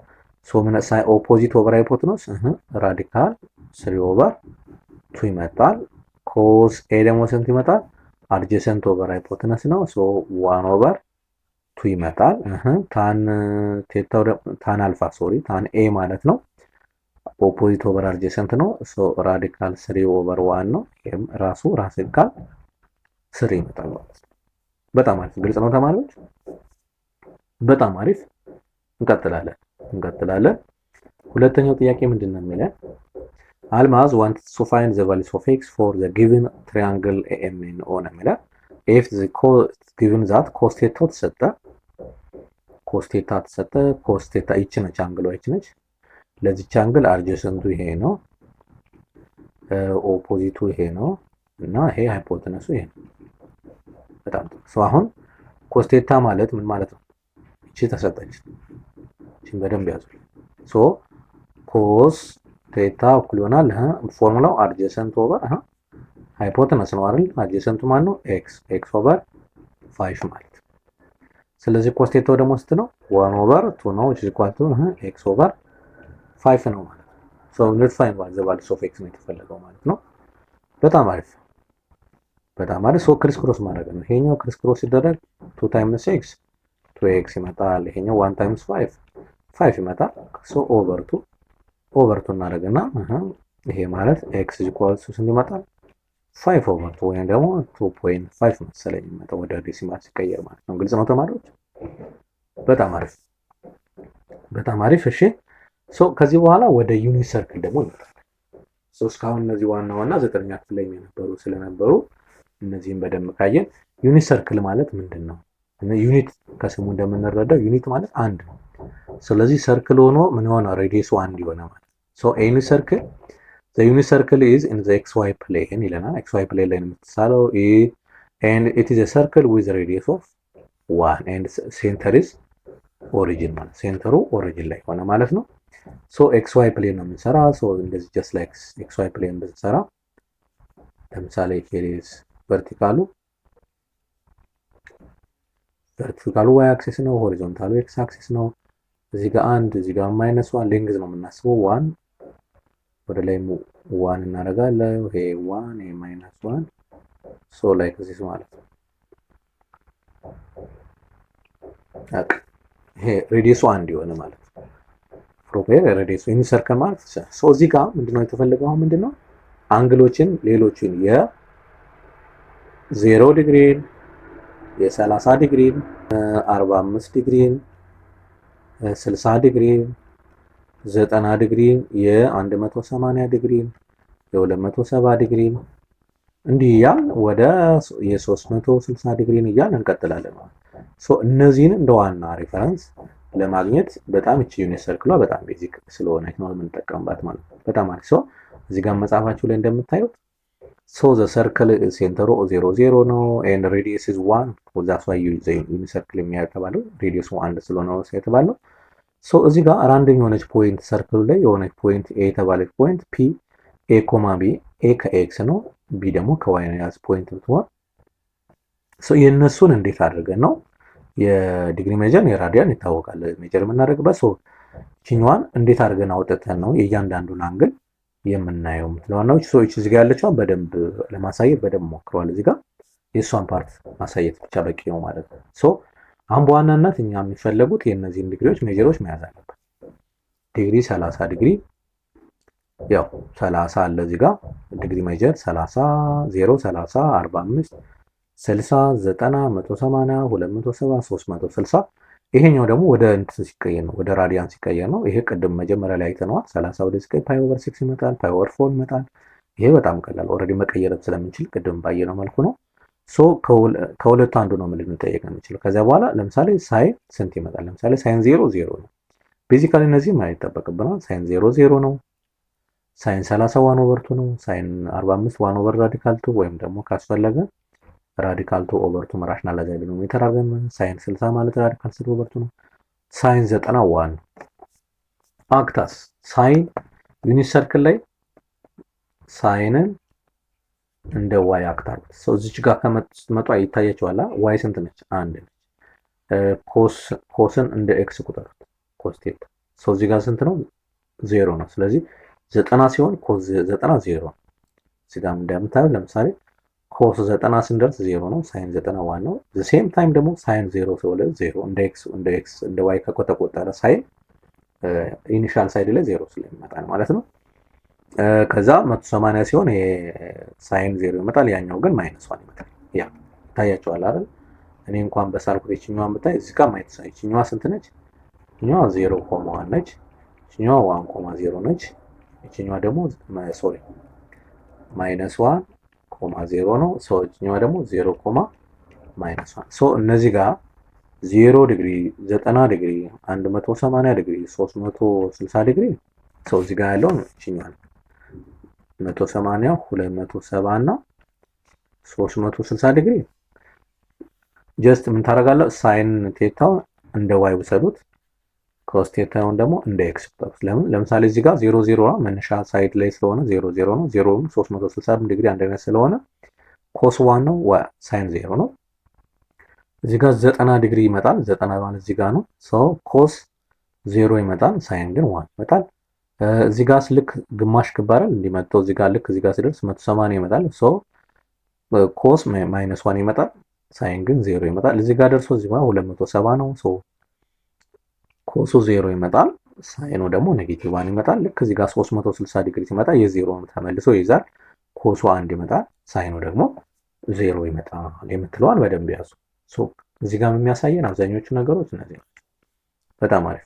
ምን ሳይ ኦፖዚት ኦቨር ሃይፖቴነስ ራዲካል 3 ኦቨር 2 ይመጣል። ኮስ ኤ ደግሞ ስንት ይመጣል? አድጀሰንት ኦቨር ሃይፖቴነስ ነው። 1 ኦቨር 2 ይመጣል። ታን ቴታው ታን አልፋ ሶሪ ታን ኤ ማለት ነው ኦፖዚት ኦቨር አድጀሰንት ነው። ራዲካል 3 ኦቨር 1 ነው። ይሄም ራሱ ራዲካል 3 ይመጣል ማለት ነው። በጣም አሪፍ። ግልጽ ነው ተማሪዎች? በጣም አሪፍ። እንቀጥላለን። ሁለተኛው ጥያቄ ምንድነው የሚለን? አልማዝ wants to find the values of x for the given triangle AMNO ነው የሚለን። if the given that cos theta ተሰጠ cos theta ይቺ ነች አንግሏ ይቺ ነች። ለዚች አንግል አድጀሰንቱ ይሄ ነው፣ ኦፖዚቱ ይሄ ነው እና ይሄ ሃይፖቴነሱ ይሄ ነው። በጣም ጥሩ። አሁን ኮስ ቴታ ማለት ምን ማለት ነው? እቺ ተሰጠች። እቺን በደንብ ያዙ። ኮስ ቴታ እኩል ይሆናል ፎርሙላው አድጀሰንት ኦቨር ሃይፖቴነስ ነው አይደል? አድጀሰንቱ ማን ነው? ኤክስ ኦቨር 5 ማለት። ስለዚህ ኮስ ቴታው ደግሞ ስንት ነው? 1 ኦቨር 2 ነው which is equal to ኤክስ ኦቨር 5 ነው ማለት ነው። ሌትስ ፋይንድ the values of x ነው የተፈለገው ማለት ነው። በጣም አሪፍ። ክሪስ ክሮስ ማድረግ ነው። ይሄኛው ክሪስ ክሮስ ሲደረግ 2 ታይምስ x 2x ይመጣል። ይሄኛው 1 ታይምስ 5 5 ይመጣል። ኦቨር 2 እናደርግና ይሄ ማለት ኤክስ ኢኳል ቱ ስንት ይመጣል? 5/2 ወይም ደግሞ 2.5 መሰለኝ የሚመጣው ወደ ዴሲማል ሲቀየር ማለት ነው። ግልጽ ነው ተማሪዎች? በጣም አሪፍ በጣም አሪፍ። እሺ ከዚህ በኋላ ወደ ዩኒት ሰርክል ደግሞ እንመጣለን። እስካሁን እነዚህ ዋና ዋና 9ኛ ክፍል ላይ የነበሩ ስለነበሩ እነዚህን በደንብ ካየን ዩኒት ሰርክል ማለት ምንድን ነው? ዩኒት ከስሙ እንደምንረዳው ዩኒት ማለት አንድ ነው። ስለዚህ ሰርክል ሆኖ ምን ሆነ? ሬዲየሱ አንድ የሆነ ማለት ዩኒት ሰርክል the unit circle is in the xy plane ይለናል። xy plane ላይ የምትሳለው and it is a circle with a radius of 1 and center is origin ማለት ሴንተሩ ኦሪጂን ላይ ሆነ ማለት ነው። xy plane ነው የምንሰራ። እንደዚህ just like xy plane ብንሰራ ለምሳሌ ኬሪስ ቨርቲካሉ y አክሲስ ነው፣ ሆሪዞንታሉ x አክሲስ ነው። እዚህ ጋር አንድ እዚህ ጋር ማይነስ 1 ሌንግዝ ነው የምናስበው 1 ወደ ላይ 1 እናደርጋለን። ይሄ 1 ይሄ ማይነስ 1 ላይክ ዚስ ማለት ነው። ይሄ ሬዲየሱ አንድ የሆነ ማለት ነው። ፕሮፔር ሬዲየሱ ዩኒት ሰርክል ማለት እዚህ ጋር ምንድነው የተፈለገው? አሁን ምንድነው አንግሎችን ሌሎችን የ0 ዲግሪን የ30 ዲግሪን 45 ዲግሪን 60 ዲግሪን 90 ዲግሪን የ180 ዲግሪን የ270 ዲግሪን እንዲህ እያልን ወደ የ360 ዲግሪን እያልን እንቀጥላለን። እነዚህን እንደ ዋና ሪፈረንስ ለማግኘት በጣም እቺ ዩኒት ሰርክሏ በጣም ቤዚክ ስለሆነች ነው የምንጠቀምባት ማለት ነው። በጣም አሪፍ። እዚህ ጋር መጽሐፋችሁ ላይ እንደምታዩት the circle ሴንተሩ 0 ነው and radius is 1 that's why ዩኒት ሰርክል የሚያተባለው ሬዲየሱ 1 ስለሆነ ነው የተባለው። እዚህ ጋር ራንደም የሆነች ፖይንት ሰርክሉ ላይ የሆነች ፖይንት ኤ የተባለች ፖይንት ፒ ኤ ኮማ ቢ ኤ ከኤክስ ነው ቢ ደግሞ ከዋይ ነው ያዝ ፖይንት ብትሆን የእነሱን እንዴት አድርገን ነው የዲግሪ ሜጀር የራዲያን ይታወቃል ሜጀር የምናደርግበት ቺኛዋን እንዴት አድርገን አውጥተን ነው የእያንዳንዱን አንግል የምናየው ምትለዋናዎች እዚህ ጋር ያለችዋን በደንብ ለማሳየት በደንብ ሞክረዋል። እዚህ ጋር የእሷን ፓርት ማሳየት ብቻ በቂ ነው ማለት ነው። አሁን በዋናነት እኛ የሚፈለጉት የእነዚህን ዲግሪዎች ሜጀሮች መያዝ አለበት። ዲግሪ 30 ዲግሪ ያው 30 አለ እዚህ ጋር ዲግሪ ሜጀር 30 0 30 45 60 90 180 270 360 ይሄኛው ደግሞ ወደ እንትን ሲቀየር ነው ወደ ራዲያን ሲቀየር ነው። ይሄ ቅድም መጀመሪያ ላይ አይተነዋል። 30 ወደ ሲቀየር ፓይ ኦቨር 6 ይመጣል፣ ፓይ ኦቨር 4 ይመጣል። ይሄ በጣም ቀላል ኦልሬዲ መቀየር ስለምንችል ቅድም ባየነው መልኩ ነው። ከሁለቱ አንዱ ነው ምን ልንጠየቅ የምንችለው። ከዚያ በኋላ ለምሳሌ ሳይን ስንት ይመጣል? ለምሳሌ ሳይን 0 0 ነው። ቤዚካሊ እነዚህ ማለት ይጠበቅብናል። ሳይን 0 0 ነው። ሳይን 30 1 ኦቨር 2 ነው። ሳይን 45 1 ኦቨር ራዲካል 2 ወይም ደግሞ ካስፈለገ ራዲካል 2 ኦቨር 2 ራሽናላይዝ ዲኖሚኔተር አድርገን ሳይን 60 ማለት ራዲካል 3 ኦቨር 2 ነው። ሳይን 90 1 አክታስ ሳይን ዩኒት ሰርክል ላይ ሳይንን እንደ ዋይ አክታር እዚች ጋር ከመጡ ይታያቸዋል። ዋይ ስንት ነች? አንድ ነች። ኮስን እንደ ኤክስ ቁጠሩት። ኮስ ቴታ እዚህ ጋር ስንት ነው? 0 ነው። ስለዚህ 90 ሲሆን ኮስ 90 0 ነው። እዚህ ጋር እንደምታዩት ለምሳሌ ኮስ 90 ስንደርስ 0 ነው። ሳይን 90 1 ነው። ሴም ታይም ደግሞ ሳይን 0 ሲሆን 0 እንደ ኤክስ እንደ ዋይ ከተቆጠረ ሳይን ኢኒሻል ሳይድ ላይ 0 ስለሚመጣ ነው ማለት ነው። ከዛ 180 ሲሆን ይሄ ሳይን 0 ይመጣል። ያኛው ግን ማይነስ 1 ይመጣል። ያ ታያቸዋል አይደል? እኔ እንኳን በሳልኩት የችኛዋን ብታይ እዚህ ጋር ማይነስ ይችኛዋ ስንት ነች? ይችኛዋ 0.1 ነች። ይችኛዋ 1.0 ነች። ይችኛዋ ደግሞ ሶሪ ማይነስ 1.0 ነው። ይችኛዋ ደግሞ 0.-1 እነዚህ ጋር 0 ዲግሪ 90 ዲግሪ 180 ዲግሪ 360 ዲግሪ እዚህ ጋር ያለው ይችኛዋ 180 270 እና 360 ዲግሪ ጀስት ምን ታደርጋለህ? ሳይን ቴታው እንደ ዋይ ውሰዱት፣ ኮስ ቴታውን ደግሞ እንደ ኤክስ ውሰዱት። ለምሳሌ እዚህ ጋር 0 0 መነሻ ሳይድ ላይ ስለሆነ 0 0 ነው። 0 360 ዲግሪ አንድ አይነት ስለሆነ ኮስ 1 ነው፣ ሳይን 0 ነው። እዚህ ጋር 90 ዲግሪ ይመጣል። 90 ማለት እዚህ ጋር ነው። ኮስ 0 ይመጣል፣ ሳይን ግን 1 ይመጣል። እዚህ ጋር ልክ ግማሽ ክባራል እንዲመጣው እዚህ ጋር ልክ እዚህ ጋር ሲደርስ 180 ይመጣል። ኮስ ማይነስ 1 ይመጣል፣ ሳይን ግን 0 ይመጣል። እዚህ ጋር ደርሶ እዚህ ጋር 270 ነው። ኮሱ 0 ይመጣል፣ ሳይኑ ደግሞ ኔጌቲቭ 1 ይመጣል። ልክ እዚህ ጋር 360 ዲግሪ ሲመጣ የዜሮውን ተመልሶ ይይዛል። ኮሱ 1 ይመጣል፣ ሳይኑ ደግሞ 0 ይመጣል የምትለዋን በደንብ ያዙ። እዚህ ጋር የሚያሳየን አብዛኞቹ ነገሮች እነዚህ ናቸው። በጣም አሪፍ።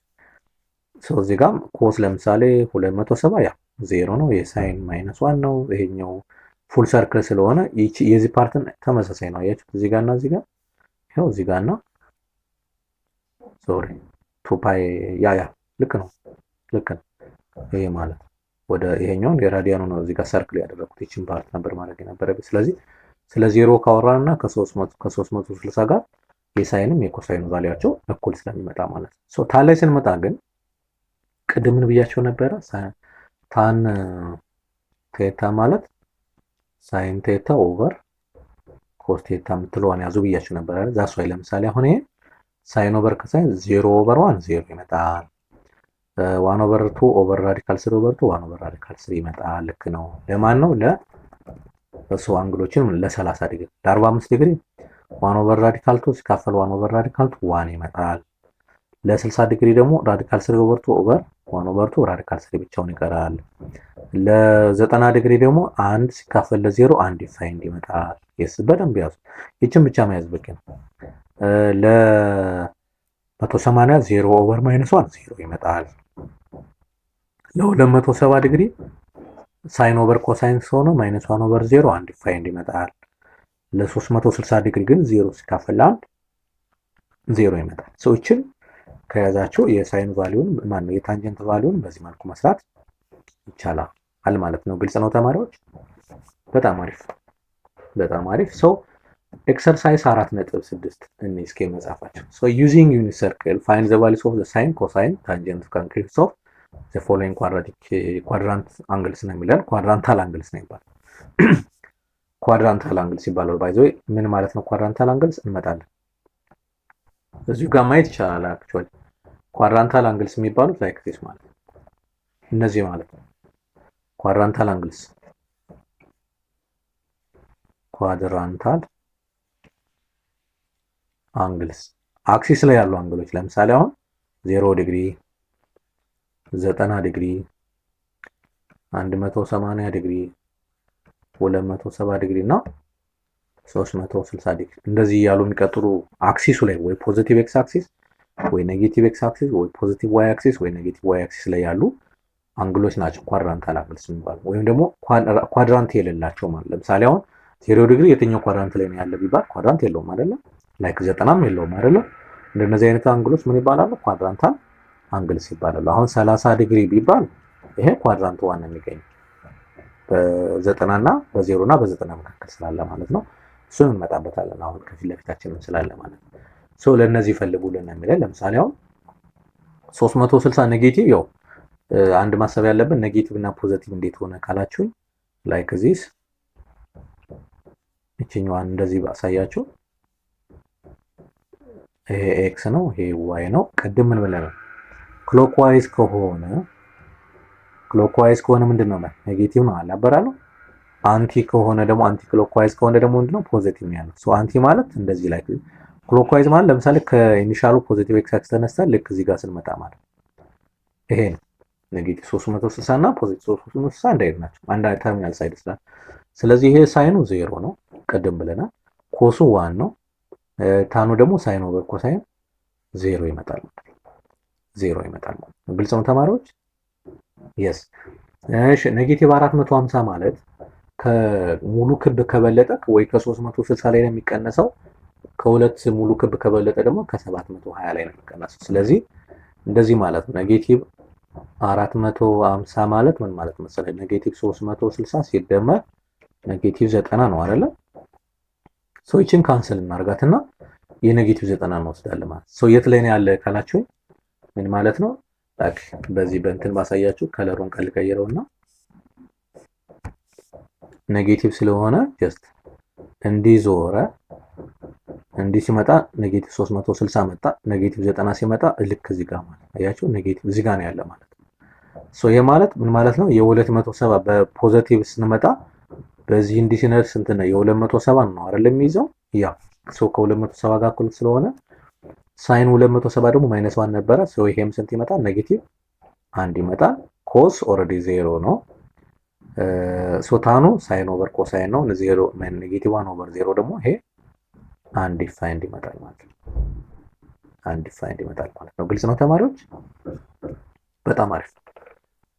እዚህ ጋር ኮስ ለምሳሌ 270 ያ 0 ነው። የሳይን -1 ነው። ይሄኛው ፉል ሰርክል ስለሆነ የዚህ ፓርትን ተመሳሳይ ነው። አያችሁ እዚህ ጋር እና እዚህ ጋር ይሄው እዚህ ጋር እና ሶሪ 2 ፓይ ያ ልክ ነው። ይሄ ማለት ወደ ይሄኛውን የራዲያኑ ነው እዚህ ጋር ሰርክል ያደረኩት ይችን ፓርት ነበር ማለት የነበረብኝ። ስለዚህ ስለ 0 ካወራንና ከ360 ጋር የሳይንም የኮሳይኑ ቫልያቸው እኩል ስለሚመጣ ማለት ነው። ታን ላይ ስንመጣ ግን ቅድም ምን ብያቸው ነበረ? ታን ቴታ ማለት ሳይን ቴታ ኦቨር ኮስ ቴታ የምትለዋን ያዙ ብያቸው ነበር አይደል? ዛስ ወይ ለምሳሌ አሁን ይሄ ሳይን ኦቨር ከሳይን 0 ኦቨር 1 0 ይመጣል። 1 ኦቨር 2 ኦቨር ራዲካል 3 ኦቨር 2 1 ኦቨር ራዲካል 3 ይመጣል። ልክ ነው። ለማን ነው? ለሶ አንግሎችን ለ30 ዲግሪ ለ45 ዲግሪ 1 ኦቨር ራዲካል 2 ሲካፈል 1 ኦቨር ራዲካል 2 1 ይመጣል። ለ60 ዲግሪ ደግሞ ራዲካል 3 ኦቨር 2 ኦቨር 1 ኦቨር 2 ራዲካል 3 ብቻውን ይቀራል። ለ90 ዲግሪ ደግሞ 1 ሲካፈል ለ0 1 ዲፋይንድ ይመጣል። በደንብ ያዙ። ይችን ብቻ መያዝ በቂ ነው። ለ180 0 ኦቨር -1 0 ይመጣል። ለ270 ዲግሪ ሳይን ኦቨር ኮሳይን ሆኖ -1 ኦቨር 0 1 ዲፋይንድ ይመጣል። ለ360 ዲግሪ ግን 0 ሲካፈል 1 0 ይመጣል። ሰዎችን ከያዛችሁ የሳይን ቫልዩን ማነው የታንጀንት ቫልዩን በዚህ መልኩ መስራት ይቻላል ማለት ነው። ግልጽ ነው ተማሪዎች? በጣም አሪፍ በጣም አሪፍ። ኤክሰርሳይዝ 4.6 እኔ እስኪ መጻፋቸው ዩዚንግ ዩኒት ሰርክል ፋይንድ ዘ ቫልዩስ ኦፍ ዘ ሳይን ኮሳይን ታንጀንት ካንክሪቭስ ኦፍ ዘ ፎሎዊንግ ኳድራንት አንግልስ ነው የሚለን። ኳድራንታል አንግልስ ነው ይባላል። ኳድራንታል አንግልስ ይባላል። ባይ ዘ ወይ ምን ማለት ነው ኳድራንታል አንግልስ? እንመጣለን እዚሁ ጋር ማየት ይቻላል። አክቹአሊ ኳድራንታል አንግልስ የሚባሉት ላይክ ዚስ ማለት ነው። እነዚህ ማለት ነው ኳድራንታል አንግልስ። ኳድራንታል አንግልስ አክሲስ ላይ ያሉ አንግሎች ለምሳሌ አሁን 0 ዲግሪ፣ 90 ዲግሪ፣ 180 ዲግሪ፣ 270 ዲግሪ እና 360 ዲግሪ እንደዚህ እያሉ የሚቀጥሉ አክሲሱ ላይ ወይ ፖዚቲቭ ኤክስ አክሲስ ወይ ኔጌቲቭ ኤክስ አክሲስ ወይ ፖዚቲቭ ዋይ አክሲስ ወይ ኔጌቲቭ ዋይ አክሲስ ላይ ያሉ አንግሎች ናቸው ኳድራንታል አንግልስ የሚባሉ። ወይም ደግሞ ኳድራንት የሌላቸው ማለት ለምሳሌ አሁን 0 ዲግሪ የትኛው ኳድራንት ላይ ነው ያለ ቢባል ኳድራንት የለውም አይደለ? ላይክ 90ም የለውም አይደለ? እንደነዚህ አይነት አንግሎች ምን ይባላሉ? ኳድራንታል አንግልስ ይባላሉ። አሁን 30 ዲግሪ ቢባል ይሄ ኳድራንት ዋን ነው የሚገኘው በ90 እና በ0 እና በ90 መካከል ስላለ ማለት ነው። እሱን እንመጣበታለን አሁን ከፊት ለፊታችንም ስላለ ማለት ነው። ለነዚህ ፈልጉልን የሚለን ለምሳሌ አሁን 360 ኔጌቲቭ ያው አንድ ማሰብ ያለብን ኔጌቲቭ እና ፖዚቲቭ እንዴት ሆነ ካላችሁኝ ላይክ ዚስ እቺኛዋን እንደዚህ ባሳያችሁ ይሄ ኤክስ ነው፣ ይሄ ዋይ ነው። ቅድም ምን ብለናል? ክሎክዋይዝ ከሆነ ምንድነው ማለት ኔጌቲቭ ነው አላበራለሁ። አንቲ ከሆነ ደግሞ አንቲ ክሎክዋይዝ ከሆነ ደግሞ ምንድነው ፖዚቲቭ ነው ያለው። አንቲ ማለት እንደዚህ ላይ ክሎክዋይዝ ማለት ለምሳሌ ከኢኒሻሉ ፖዚቲቭ ኤክስ አክሲስ ተነስተን ልክ እዚህ ጋር ስንመጣ ማለት ይሄ ነው ኔጌቲቭ 360 እና ፖዚቲቭ 360 አንድ አይነት ናቸው። አንድ ተርሚናል ሳይድ ስላለ ስለዚህ ይሄ ሳይኑ 0 ነው ቅድም ብለናል። ኮሱ 1 ነው። ታኑ ደግሞ ሳይን ኦቨር ኮሳይን 0 ይመጣል። ግልጽ ነው ተማሪዎች? የስ እሺ። ኔጌቲቭ 450 ማለት ከሙሉ ክብ ከበለጠ ወይ ከ360 ላይ ነው የሚቀነሰው። ከሁለት ሙሉ ክብ ከበለጠ ደግሞ ከ720 ላይ ነው የሚቀነሰው። ስለዚህ እንደዚህ ማለት ነው። ኔጌቲቭ 450 ማለት ምን ማለት መሰለህ? ኔጌቲቭ 360 ሲደመር ኔጌቲቭ 90 ነው አይደለ? ይችን ካንሰል እናርጋትና የኔጌቲቭ 90 እንወስዳለን ማለት ነው። የት ላይ ነው ያለ ካላችሁ ምን ማለት ነው? ታክ በዚህ በእንትን ባሳያችሁ ከለሩን ቀይረውና ኔጌቲቭ ስለሆነ ጀስት እንዲዞረ እንዲህ ሲመጣ ኔጌቲቭ 360 መጣ። ኔጌቲቭ 90 ሲመጣ ልክ እዚህ ጋር ማለት አያችሁ፣ ኔጌቲቭ እዚህ ጋር ነው ያለ ማለት ነው። ይሄ ማለት ምን ማለት ነው? የ270 በፖዚቲቭ ስንመጣ በዚህ እንዲህ ሲነርስ ስንት ነው? የ270 ነው አይደል የሚይዘው ያ ከ270 ጋር እኩል ስለሆነ ሳይን 270 ደግሞ -1 ነበረ። ይሄም ስንት ይመጣል? ኔጌቲቭ አንድ ይመጣል። ኮስ ኦልሬዲ ዜሮ ነው። ሶታኑ ሳይን ኦቨር ኮሳይን ነው። ዜሮ ኔጌቲቭ 1 ኦቨር ዜሮ ደግሞ ይሄ አንዲፋይንድ ይመጣል ማለት ነው። አንዲፋይንድ ይመጣል ማለት ነው። ግልጽ ነው ተማሪዎች? በጣም አሪፍ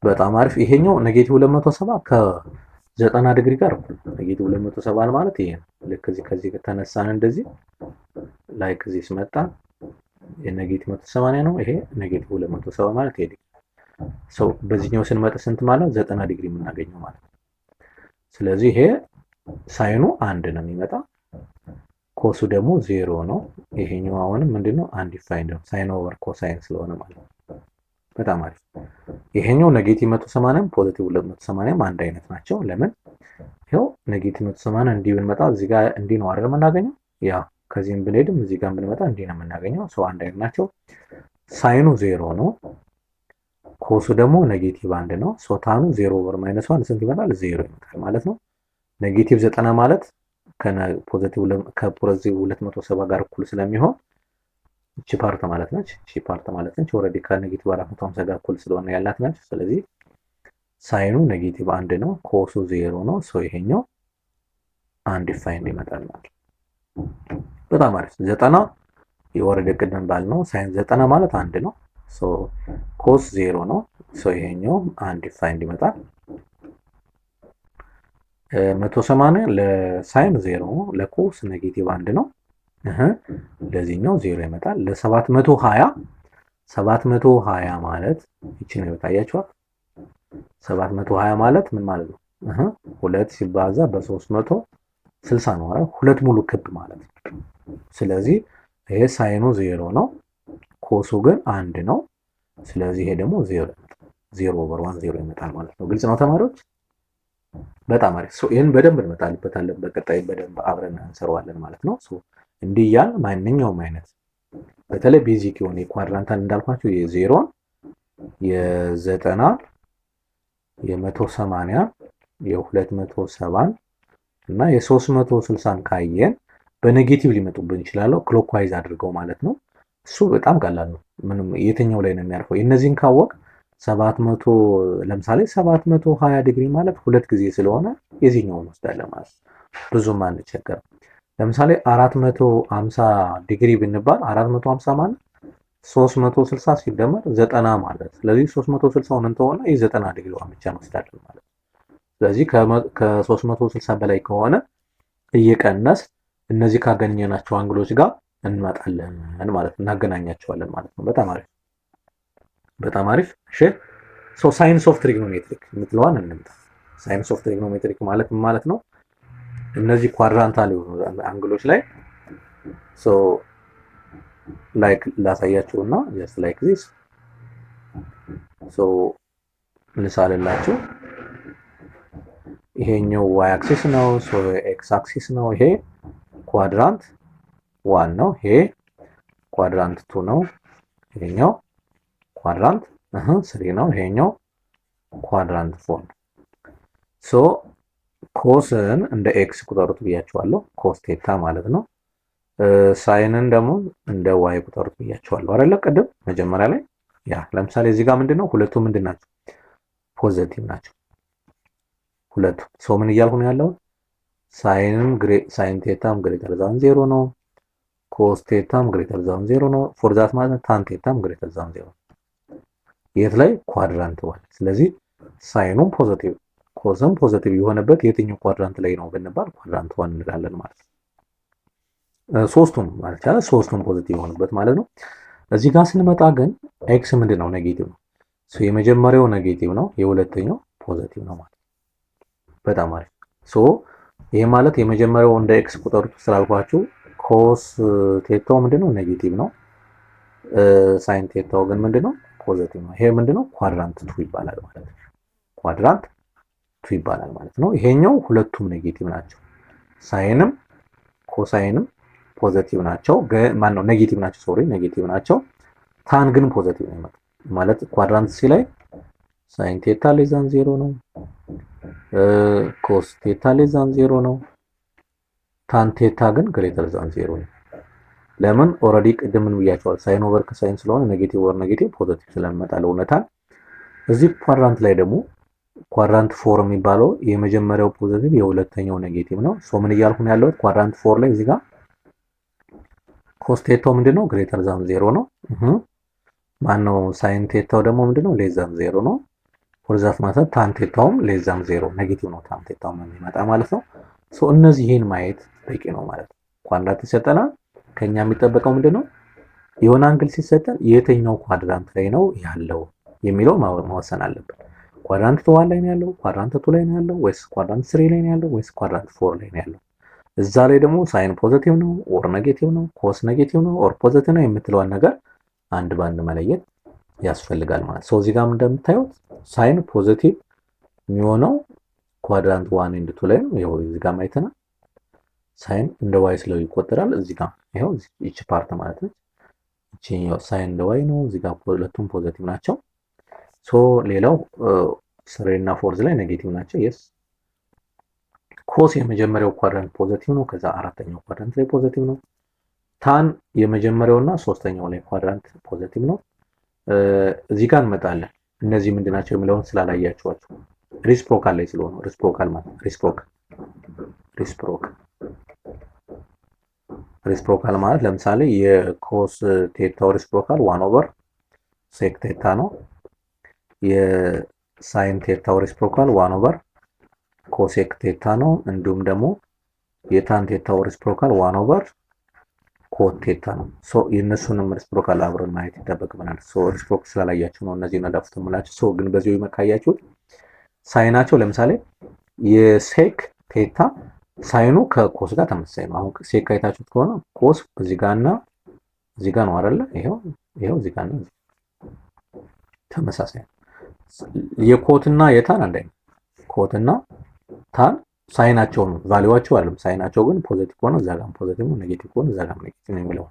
በጣም አሪፍ። ይሄኛው ኔጌቲቭ 270 ከ90 ዲግሪ ጋር እኩል ነው። ኔጌቲቭ 270 ማለት ይሄ ነው። ልክ ከዚህ ከተነሳን እንደዚህ ላይክ እዚህ ስመጣ የኔጌቲቭ 180 ነው። ይሄ ኔጌቲቭ 270 ማለት ይሄ ሰው በዚህኛው ስንመጣ ስንት ማለት 90 ዲግሪ የምናገኘው ማለት ነው። ስለዚህ ይሄ ሳይኑ አንድ ነው የሚመጣ፣ ኮሱ ደግሞ ዜሮ ነው። ይሄኛው አሁንም ምንድነው አንዲፋይንድ ነው፣ ሳይን ኦቨር ኮሳይን ስለሆነ ማለት ነው። በጣም አሪፍ። ይሄኛው ኔጌቲቭ 180 ፖዚቲቭ 280 አንድ አይነት ናቸው። ለምን ይሄው ኔጌቲቭ 180 እንዲህ ብንመጣ እዚህ ጋር እንዲህ ነው አይደል የምናገኘው? ያ ከዚህም ብንሄድም እዚህ ጋር ብንመጣ እንዲህ ነው የምናገኘው። ሰው አንድ አይነት ናቸው። ሳይኑ ዜሮ ነው፣ ኮሱ ደግሞ ኔጌቲቭ አንድ ነው። ሶታኑ 0 ኦቨር ማይነስ 1 ስንት ይመጣል? ዜሮ ይመጣል ማለት ነው። ኔጌቲቭ 90 ማለት ከፖዚቲቭ 270 ጋር እኩል ስለሚሆን እቺ ፓርት ማለት ነች። እቺ ፓርት ማለት ነች። ኦልሬዲ ከኔጌቲቭ 450 ጋር እኩል ስለሆነ ያላት ነች። ስለዚህ ሳይኑ ኔጌቲቭ አንድ ነው፣ ኮሱ ዜሮ ነው። ሶ ይሄኛው አንዲፋይንድ ይመጣል ማለት ነው። በጣም አሪፍ። 90 የኦልሬዲ ቅድም ባልነው ሳይን 90 ማለት አንድ ነው። ሶ ኮስ ዜሮ ነው። ሶ ይሄኛው አንዲፋይንድ ይመጣል። 180 ለሳይን ዜሮ ነው፣ ለኮስ ኔጌቲቭ አንድ ነው። ለዚህኛው ዜሮ ይመጣል። ለ720 ማለት እቺ ነው ታያችኋል። 720 ማለት ምን ማለት ነው? 2 ሲባዛ በ360 ነው አይደል? ሁለት ሙሉ ክብ ማለት ነው። ስለዚህ ይሄ ሳይኑ ዜሮ ነው፣ ኮሱ ግን አንድ ነው። ስለዚህ ይሄ ደግሞ ዜሮ ኦቨር 1 ዜሮ ይመጣል ማለት ነው። ግልጽ ነው ተማሪዎች? በጣም አሪፍ። ይህን በደንብ እንመጣልበታለን። በቀጣይ በደንብ አብረን እንሰራዋለን ማለት ነው። እንዲህ እያልን ማንኛውም አይነት በተለይ ቤዚክ የሆነ የኳድራንታል እንዳልኳቸው የ0 የ90 የ180 የ270 እና የ360 ካየን በኔጌቲቭ ሊመጡብን ይችላል፣ ክሎክዋይዝ አድርገው ማለት ነው። እሱ በጣም ቀላል ነው። ምንም የትኛው ላይ ነው የሚያርፈው? እነዚህን ካወቅ 700 ለምሳሌ 720 ዲግሪ ማለት ሁለት ጊዜ ስለሆነ የዚህኛውን እንወስዳለን ማለት ነው። ብዙም አንቸገርም። ለምሳሌ 450 ዲግሪ ብንባል 450 ማለት 360 ሲደመር 90 ማለት። ስለዚህ 360ውን እንተውና የ90 ዲግሪዋን ብቻ እንወስዳለን ማለት ነው። ስለዚህ ከ360 በላይ ከሆነ እየቀነስ እነዚህ ካገኘናቸው አንግሎች ጋር እንመጣለን ማለት ነው፣ እናገናኛቸዋለን ማለት ነው። በጣም አሪፍ በጣም አሪፍ። እሺ ሳይንስ ኦፍ ትሪግኖሜትሪክ የምትለዋን እንምጣ። ሳይንስ ኦፍ ትሪግኖሜትሪክ ማለት ምን ማለት ነው? እነዚህ ኳድራንታል የሆኑ አንግሎች ላይ ላይክ ላሳያችሁና ጀስት ላይክ ዚስ ልሳልላችሁ። ይሄኛው ዋይ አክሲስ ነው፣ ኤክስ አክሲስ ነው። ይሄ ኳድራንት 1 ነው፣ ይሄ ኳድራንት 2 ነው፣ ይሄኛው ኳድራንት 3 ነው፣ ይሄኛው ኳድራንት 4 ነው። ኮስን እንደ ኤክስ ቁጠሩት ብያቸዋለሁ፣ ኮስ ቴታ ማለት ነው። ሳይንን ደግሞ እንደ ዋይ ቁጠሩት ብያቸዋለሁ አይደለ? ቅድም መጀመሪያ ላይ ያ ለምሳሌ እዚህ ጋር ምንድነው ሁለቱ ምንድን ናቸው? ፖዚቲቭ ናቸው ሁለቱ። ምን እያልኩ ነው ያለው? ሳይን ቴታም ግሬተር ዛን 0 ነው፣ ኮስ ቴታም ግሬተር ዛን 0 ነው። ፎር ዛት ማለት ታን ቴታም ግሬተር ዛን 0 የት ላይ? ኳድራንት 1። ስለዚህ ሳይኑም ፖዚቲቭ ኮስም ፖዚቲቭ የሆነበት የትኛው ኳድራንት ላይ ነው ብንባል ኳድራንት 1 እንላለን ማለት ነው። ሶስቱም ማለት ይቻላል፣ ሶስቱም ፖዚቲቭ የሆነበት ማለት ነው። እዚህ ጋር ስንመጣ ግን ኤክስ ምንድነው? ኔጌቲቭ ነው። የመጀመሪያው ኔጌቲቭ ነው፣ የሁለተኛው ፖዚቲቭ ነው ማለት ነው። በጣም አሪፍ። ይሄ ማለት የመጀመሪያው እንደ ኤክስ ቁጠሩት ስላልኳችሁ ኮስ ቴታው ምንድነው? ኔጌቲቭ ነው። ሳይን ቴታው ግን ምንድነው? ፖዚቲቭ ነው። ይሄ ምንድነው? ኳድራንት 2 ይባላል ማለት ነው። ኳድራንት 2 ይባላል ማለት ነው። ይሄኛው ሁለቱም ኔጌቲቭ ናቸው። ሳይንም ኮሳይንም ፖዚቲቭ ናቸው። ማነው ኔጌቲቭ ናቸው፣ ሶሪ ኔጌቲቭ ናቸው። ታን ግን ፖዚቲቭ ነው ማለት ኳድራንት ሲ ላይ ሳይን ቴታ ሌዛን 0 ነው፣ ኮስ ቴታ ሌዛን 0 ነው። ታን ቴታ ግን ግሬተር ዛን 0 ነው። ለምን? ኦልሬዲ ቅድም ምን ብያቸዋል? ሳይን ኦቨር ከሳይን ስለሆነ ኔጌቲቭ ኦቨር ኔጌቲቭ ፖዚቲቭ ስለሚመጣ ለእውነታን እዚህ ኳድራንት ላይ ደግሞ ኳድራንት 4 የሚባለው የመጀመሪያው ፖዚቲቭ የሁለተኛው ኔጌቲቭ ነው። ሶ ምን እያልኩ ነው ያለሁት? ኳድራንት 4 ላይ እዚህ ጋር ኮስ ቴታው ምንድነው? ግሬተር ዛን 0 ነው። ማነው ሳይን ቴታው ደግሞ ምንድነው? ሌስ ዛን 0 ነው። ፎርዛት ማለት ታን ቴታውም ሌስ ዛን 0 ኔጌቲቭ ነው። ታን ቴታው የሚመጣ ማለት ነው። ሶ እነዚህን ማየት በቂ ነው ማለት ነው። ኳድራንት ይሰጠናል። ከኛ የሚጠበቀው ምንድነው? የሆነ አንግል ሲሰጠን የትኛው ኳድራንት ላይ ነው ያለው የሚለው መወሰን አለብን። ኳድራንት 1 ላይ ነው ያለው፣ ኳድራንት 2 ላይ ነው ያለው፣ ወይስ ኳድራንት 3 ላይ ነው ያለው፣ ወይስ ኳድራንት 4 ላይ ነው ያለው? እዛ ላይ ደግሞ ሳይን ፖዚቲቭ ነው ኦር ኔጌቲቭ ነው፣ ኮስ ኔጌቲቭ ነው ኦር ፖዚቲቭ ነው የምትለዋን ነገር አንድ ባንድ መለየት ያስፈልጋል ማለት ነው። እዚህ ጋር እንደምታዩት ሳይን ፖዚቲቭ የሚሆነው ኳድራንት 1 ኤንድ 2 ላይ ነው። ይሄው እዚህ ጋር አይተናል። ሳይን እንደ ዋይ ስለው ይቆጠራል። እዚህ ጋር ይሄው እቺ ፓርት ማለት ነው። እቺኛው ሳይን እንደ ዋይ ነው። እዚህ ጋር ሁለቱም ፖዚቲቭ ናቸው። ሶ ሌላው 3 እና 4 ላይ ኔጌቲቭ ናቸው። የስ ኮስ የመጀመሪያው ኳድራንት ፖዚቲቭ ነው። ከዛ አራተኛው ኳድራንት ላይ ፖዚቲቭ ነው። ታን የመጀመሪያውና ሶስተኛው ላይ ኳድራንት ፖዚቲቭ ነው። እዚህ ጋር እንመጣለን። እነዚህ ምንድናቸው የሚለውን ስላላያችኋቸው ሪስፕሮካል ላይ ስለሆነ ሪስፕሮካል ማለት ሪስፕሮካል ማለት ለምሳሌ የኮስ ቴታው ሪስፕሮካል 1/ሴክ ቴታ ነው። የሳይን ቴታው ሪስፕሮካል 1/ኮሴክ ቴታ ነው። እንዲሁም ደግሞ የታን ቴታው ሪስፕሮካል 1/ኮት ቴታ ነው። ሶ የነሱንም ሪስፕሮካል አብረን ማየት ይጠበቅብናል። ሶ ሪስፕሮካል ስላላያችሁ ነው እነዚህ ነዳፍት የምላችሁ። ሶ ግን በዚሁ ይመካያችሁት ሳይናቸው ለምሳሌ የሴክ ቴታ ሳይኑ ከኮስ ጋር ተመሳሳይ ነው። አሁን ሴክ አይታችሁት ከሆነ ኮስ እዚህ ጋርና እዚህ ጋር ነው አይደለ? ይሄው እዚህ ጋርና ተመሳሳይ ነው። የኮትና የታን አንድ አይነት ኮትና ታን ሳይናቸው ነው ቫልዩዋቸው አይደለም። ሳይናቸው ግን ፖዚቲቭ ሆነ እዛ ጋር ፖዚቲቭ ነው፣ ኔጌቲቭ ሆነ እዛ ጋር ኔጌቲቭ ነው የሚለው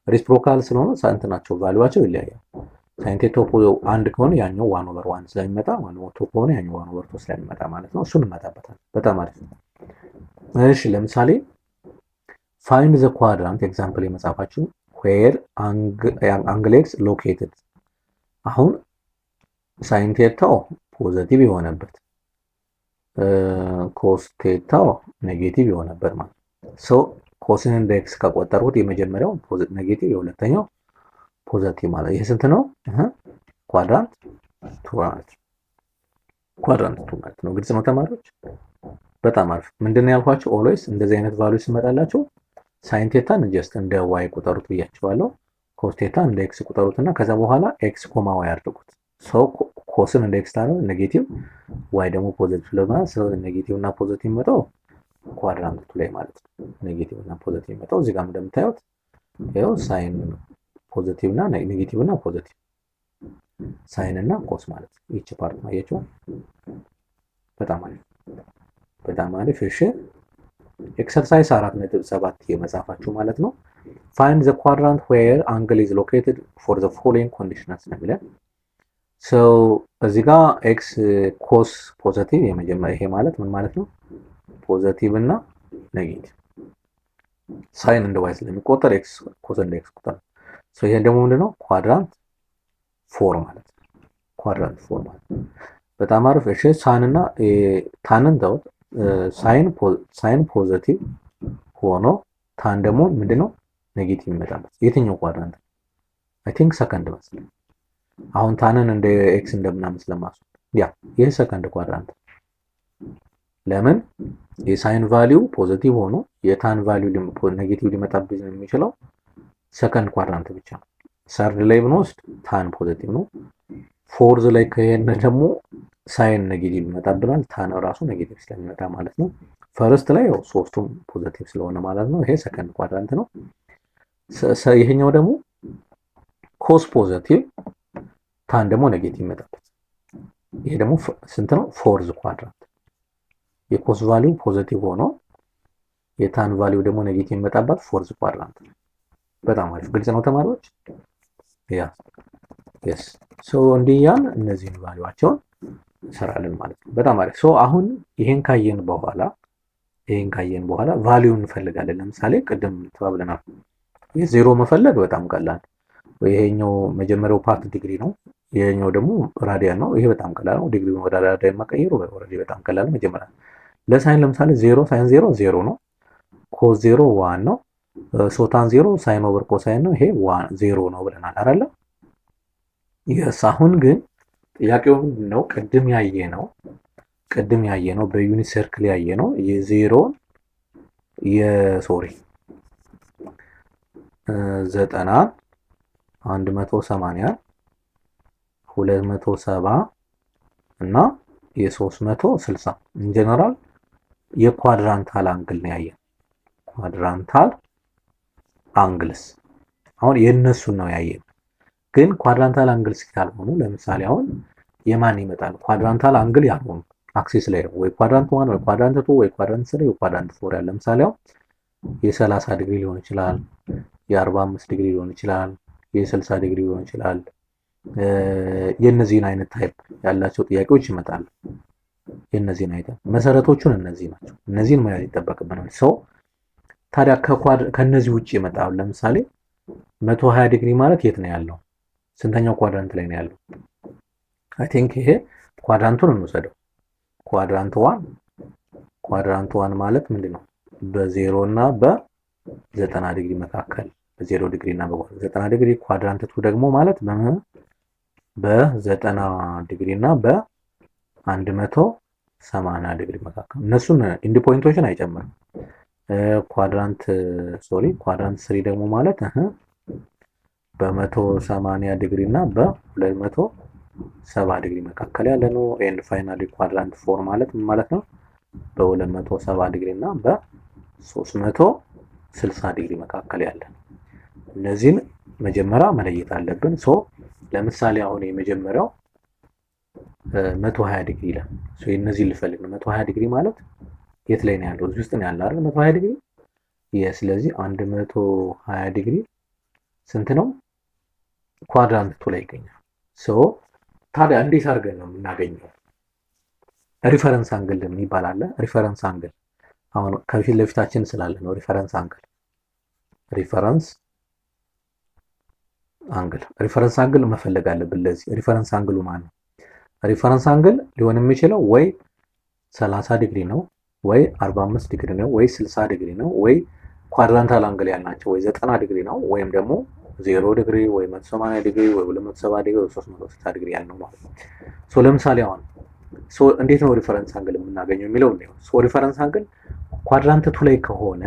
ሪስፕሮካል ስለሆነ ሳይንትናቸው ቫልዩዋቸው ይለያያል። ሳይን ቴታው 1 ከሆነ ያኛው 1/1 ስለሚመጣ 1/2 ከሆነ ያኛው 1/2 ስለሚመጣ ማለት ነው። እሱን እንመጣበታለን። በጣም አሪፍ ነው። እሺ ለምሳሌ ፋይንድ ዘ ኳድራንት ኤግዛምፕል የመጻፋችሁ ዌር አንግል ኤክስ ሎኬትድ። አሁን ሳይን ቴታው ፖዚቲቭ የሆነበት ኮስ ቴታው ኔጌቲቭ የሆነበት ማለት ሶ ኮስን እንደ ኤክስ ከቆጠሩት የመጀመሪያው ኔጌቲቭ የሁለተኛው ፖዚቲቭ ማለት ይሄ ስንት ነው? ኳድራንት 2 ማለት ነው። ግልጽ ነው ተማሪዎች? በጣም አሪፍ። ምንድነው ያልኳችሁ? ኦልዌይስ እንደዚህ አይነት ቫልዩስ ሲመጣላችሁ ሳይን ቴታን ጀስት እንደ ዋይ ቁጠሩት ብያችኋለሁ። ኮስ ቴታን እንደ ኤክስ ቁጠሩትና ከዛ በኋላ ኤክስ ኮማ ዋይ አድርጉት። ሶ ኮስን እንደ ኤክስ ታረው ኔጌቲቭ ዋይ ደግሞ ፖዚቲቭ ለማለት ስለዚህ ኔጌቲቭ እና ፖዚቲቭ መጣው ኳድራንት 2 ላይ ማለት ነው። ኔጌቲቭ እና ፖዚቲቭ መጣው እዚህ ጋር እንደምታዩት ይሄው ሳይን ፖዚቲቭ እና ኔጌቲቭ እና ፖዚቲቭ ሳይን እና ኮስ ማለት ነው። ይቺ ፓርት ማየችሁ በጣም አሪፍ። እሺ ኤክሰርሳይዝ 4.7 የመጻፋችሁ ማለት ነው። ፋይንድ ዘ ኳድራንት ዌር አንግል ኢዝ ሎኬትድ ፎር ዘ ፎሎዊንግ ኮንዲሽንስ ነው የሚለው። ሶ እዚህ ጋር ኤክስ ኮስ ፖዚቲቭ የመጀመሪያ ይሄ ማለት ምን ማለት ነው? ፖዚቲቭ እና ኔጌቲቭ ሳይን እንደ ዋይ ስለሚቆጠር ኤክስ ኮስ እንደ ኤክስ ቁጠር። ሶ ይሄ ደግሞ ምንድነው? ኳድራንት 4 ማለት ነው። ኳድራንት 4 ማለት ነው። በጣም አሪፍ። እሺ ሳይንና ታንን ተውት። ሳይን ፖዚቲቭ ሆኖ ታን ደግሞ ምንድነው? ኔጌቲቭ ይመጣበት የትኛው ኳድራንት? አይ ቲንክ ሰከንድ መስለኝ። አሁን ታንን እንደ ኤክስ እንደምናምን ስለማስወጥ ያ ይሄ ሰከንድ ኳድራንት። ለምን? የሳይን ቫልዩ ፖዚቲቭ ሆኖ የታን ቫልዩ ኔጌቲቭ ሊመጣብኝ የሚችለው ሰከንድ ኳድራንት ብቻ ነው። ሰርድ ላይ ብንወስድ ታን ፖዚቲቭ ነው። ፎርዝ ላይ ከሄነ ደግሞ ሳይን ኔጌቲቭ ይመጣብናል። ታን ራሱ ኔጌቲቭ ስለሚመጣ ማለት ነው። ፈርስት ላይ ያው ሶስቱም ፖዚቲቭ ስለሆነ ማለት ነው። ይሄ ሰከንድ ኳድራንት ነው። ይሄኛው ደግሞ ኮስ ፖዚቲቭ ታን ደግሞ ኔጌቲቭ ይመጣበት። ይሄ ደግሞ ስንት ነው? ፎርዝ ኳድራንት። የኮስ ቫልዩ ፖዚቲቭ ሆኖ የታን ቫልዩ ደግሞ ኔጌቲቭ ይመጣባት ፎርዝ ኳድራንት ነው። በጣም አሪፍ። ግልጽ ነው ተማሪዎች? ያ yes ሶ እንዲያን እነዚህን ቫልዩዋቸውን እንሰራለን ማለት ነው። በጣም አሪፍ። ሶ አሁን ይሄን ካየን በኋላ ቫልዩ እንፈልጋለን። ለምሳሌ ቅድም ተባብለናል የዜሮ መፈለግ በጣም ቀላል። ይሄኛው መጀመሪያው ፓርት ዲግሪ ነው። ይሄኛው ደግሞ ራዲያን ነው። ይሄ በጣም ቀላል ነው። ዲግሪ ወደ ራዲያን መቀየሩ ኦልሬዲ በጣም ቀላል ነው። መጀመሪያ ለሳይን ለምሳሌ 0 ሳይን 0 0 ነው። ኮስ 0 1 ነው። ሶታን 0 ሳይን ኦቨር ኮሳይን ነው። ይሄ 1 0 ነው ብለናል አይደለ? ይስ አሁን ግን ጥያቄው ምንድነው? ቅድም ያየ ነው በዩኒት ሰርክል ያየ ነው የዜሮን የሶሪ 90 180 270 እና የ360 ኢንጀነራል የኳድራንታል አንግል ነው ያየን። ኳድራንታል አንግልስ አሁን የነሱን ነው ያየን። ግን ኳድራንታል አንግልስ ካልሆኑ ለምሳሌ አሁን የማን ይመጣል? ኳድራንታል አንግል ያልሆኑ አክሲስ ላይ ነው ወይ ኳድራንት 1 ወይ ኳድራንት 2 ወይ ኳድራንት 3 ወይ ኳድራንት 4 ያለ ለምሳሌ አሁን የ30 ዲግሪ ሊሆን ይችላል፣ የ45 ዲግሪ ሊሆን ይችላል፣ የ60 ዲግሪ ሊሆን ይችላል። የነዚህን አይነት ታይፕ ያላቸው ጥያቄዎች ይመጣሉ። የነዚህን አይነት መሰረቶቹን እነዚህ ናቸው። እነዚህን መያዝ ይጠበቅብናል። ሰው ታዲያ ከነዚህ ውጪ ይመጣሉ። ለምሳሌ 120 ዲግሪ ማለት የት ነው ያለው? ስንተኛው ኳድራንት ላይ ነው ያለው? አይ ቲንክ ይሄ ኳድራንቱን እንወሰደው። ኳድራንት 1 ማለት ምንድነው? በ0 እና በ90 ዲግሪ መካከል በ0 ዲግሪ እና በ90 ዲግሪ። ኳድራንት 2 ደግሞ ማለት በ90 ዲግሪ እና በ180 ዲግሪ መካከል። እነሱን ኢንድ ፖይንቶችን አይጨምርም። ኳድራንት 3 ደግሞ ማለት በ180 ዲግሪ እና በ270 ዲግሪ መካከል ያለ ነው። ኤንድ ፋይናሊ ኳድራንት 4 ማለት ምን ማለት ነው? በ270 ዲግሪ እና በ360 ዲግሪ መካከል ያለ ነው። እነዚህን መጀመሪያ መለየት አለብን። ለምሳሌ አሁን የመጀመሪያው 120 ዲግሪ ይላል። እነዚህን ልፈልግ ነው። 120 ዲግሪ ማለት የት ላይ ነው ያለው? እዚህ ውስጥ ነው ያለው አይደል? 120 ዲግሪ ስለዚህ 120 ዲግሪ ስንት ነው? ኳድራንት 2 ላይ ይገኛል። ታዲያ እንዴት አድርገን ነው የምናገኘው? ሪፈረንስ አንግል የሚባል አለ። ሪፈረንስ አንግል አሁን ከፊት ለፊታችን ስላለ ነው። ሪፈረንስ አንግል መፈለግ አለብን። ለዚህ ሪፈረንስ አንግሉ ማለት ነው። ሪፈረንስ አንግል ሊሆን የሚችለው ወይ 30 ዲግሪ ነው፣ ወይ 45 ዲግሪ ነው፣ ወይ 60 ዲግሪ ነው፣ ወይ ኳድራንታል አንግል ያልናቸው ወይ 90 ዲግሪ ነው፣ ወይም ደግሞ 0 ዲግሪ ወይ 180 ዲግሪ ወይ 270 ዲግሪ ወይ 360 ዲግሪ ያልነው ማለት ነው። ለምሳሌ አሁን እንዴት ነው ሪፈረንስ አንግል የምናገኘው የሚለው ነው። ሪፈረንስ አንግል ኳድራንት 2 ላይ ከሆነ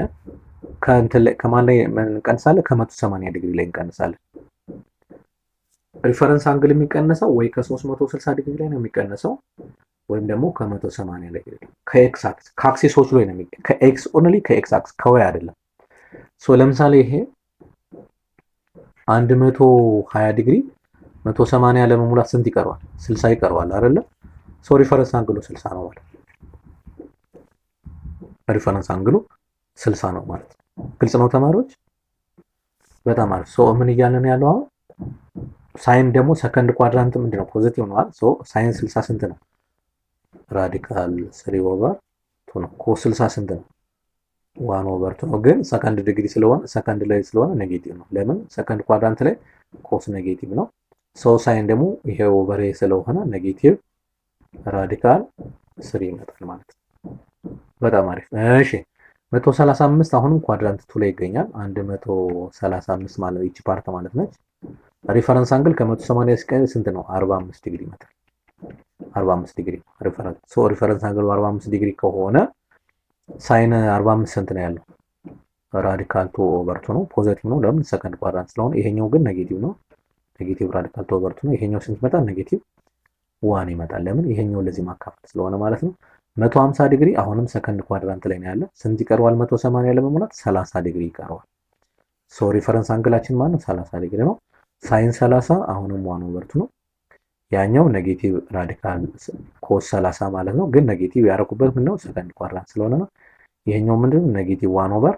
ከማን ላይ እንቀንሳለን? ከ180 ዲግሪ ላይ እንቀንሳለን። ሪፈረንስ አንግል የሚቀነሰው ወይ ከ360 ዲግሪ ላይ ነው የሚቀነሰው ወይም ደግሞ ከ180 ላይ ከኤክስ አክስ ከአክሲሶች ላይ ነው የሚቀነሰው። ከኤክስ ኦንሊ ከኤክስ አክስ ከዋይ አይደለም። ለምሳሌ ይሄ 120 ዲግሪ 180 ለመሙላት ስንት ይቀርዋል? 60 ይቀርዋል አይደለ? ሪፈረንስ አንግሉ 60 ነው ማለት ነው። ሪፈረንስ አንግሉ 60 ነው ማለት ነው። ግልጽ ነው ተማሪዎች? በጣም አሪፍ። ምን እያልን ያለው አሁን? ሳይን ደግሞ ሰከንድ ኳድራንት ምንድነው? ፖዚቲቭ ነው አይደል? ሳይን 60 ስንት ነው? ራዲካል 3/2 ነው። ኮስ 60 ስንት ነው? 1/2 ነው። ግን ሰከንድ ዲግሪ ስለሆነ ሰከንድ ላይ ስለሆነ ኔጌቲቭ ነው። ለምን? ሰከንድ ኳድራንት ላይ ኮስ ኔጌቲቭ ነው። ሳይን ደግሞ ይሄ ኦቨር ስለሆነ ኔጌቲቭ ራዲካል 3 ይመጣል ማለት ነው። በጣም አሪፍ። እሺ 135 አሁንም ኳድራንት 2 ላይ ይገኛል። 135 ማለት ይቺ ፓርት ማለት ነች። ሪፈረንስ አንግል ከ180 እስከ ስንት ነው? 45 ዲግሪ ይመጣል። 45 ዲግሪ ሪፈረንስ። ሪፈረንስ አንግል 45 ዲግሪ ከሆነ ሳይን 45 ስንት ነው ያለው? ራዲካል 2/2 ነው። ፖዚቲቭ ነው። ለምን? ሰከንድ ኳድራንት ስለሆነ። ይሄኛው ግን ኔጌቲቭ ነው። ኔጌቲቭ ራዲካል 2/2 ነው። ይሄኛው ስንት ይመጣል? ኔጌቲቭ 1 ይመጣል። ለምን? ይሄኛው ለዚህ ማካፈል ስለሆነ ማለት ነው። 150 ዲግሪ አሁንም ሰከንድ ኳድራንት ላይ ነው ያለ። ስንት ይቀርዋል? 180 ለመሙላት 30 ዲግሪ ይቀርዋል። ሪፈረንስ አንግላችን ማለት 30 ዲግሪ ነው። ሳይን 30 አሁንም 1/2 ነው። ያኛው ኔጌቲቭ ራዲካል ኮስ 30 ማለት ነው። ግን ኔጌቲቭ ያደረኩበት ምንድነው? ሰከንድ ኳድራንት ስለሆነ ነው። ይሄኛው ምንድነው? ኔጌቲቭ 1/2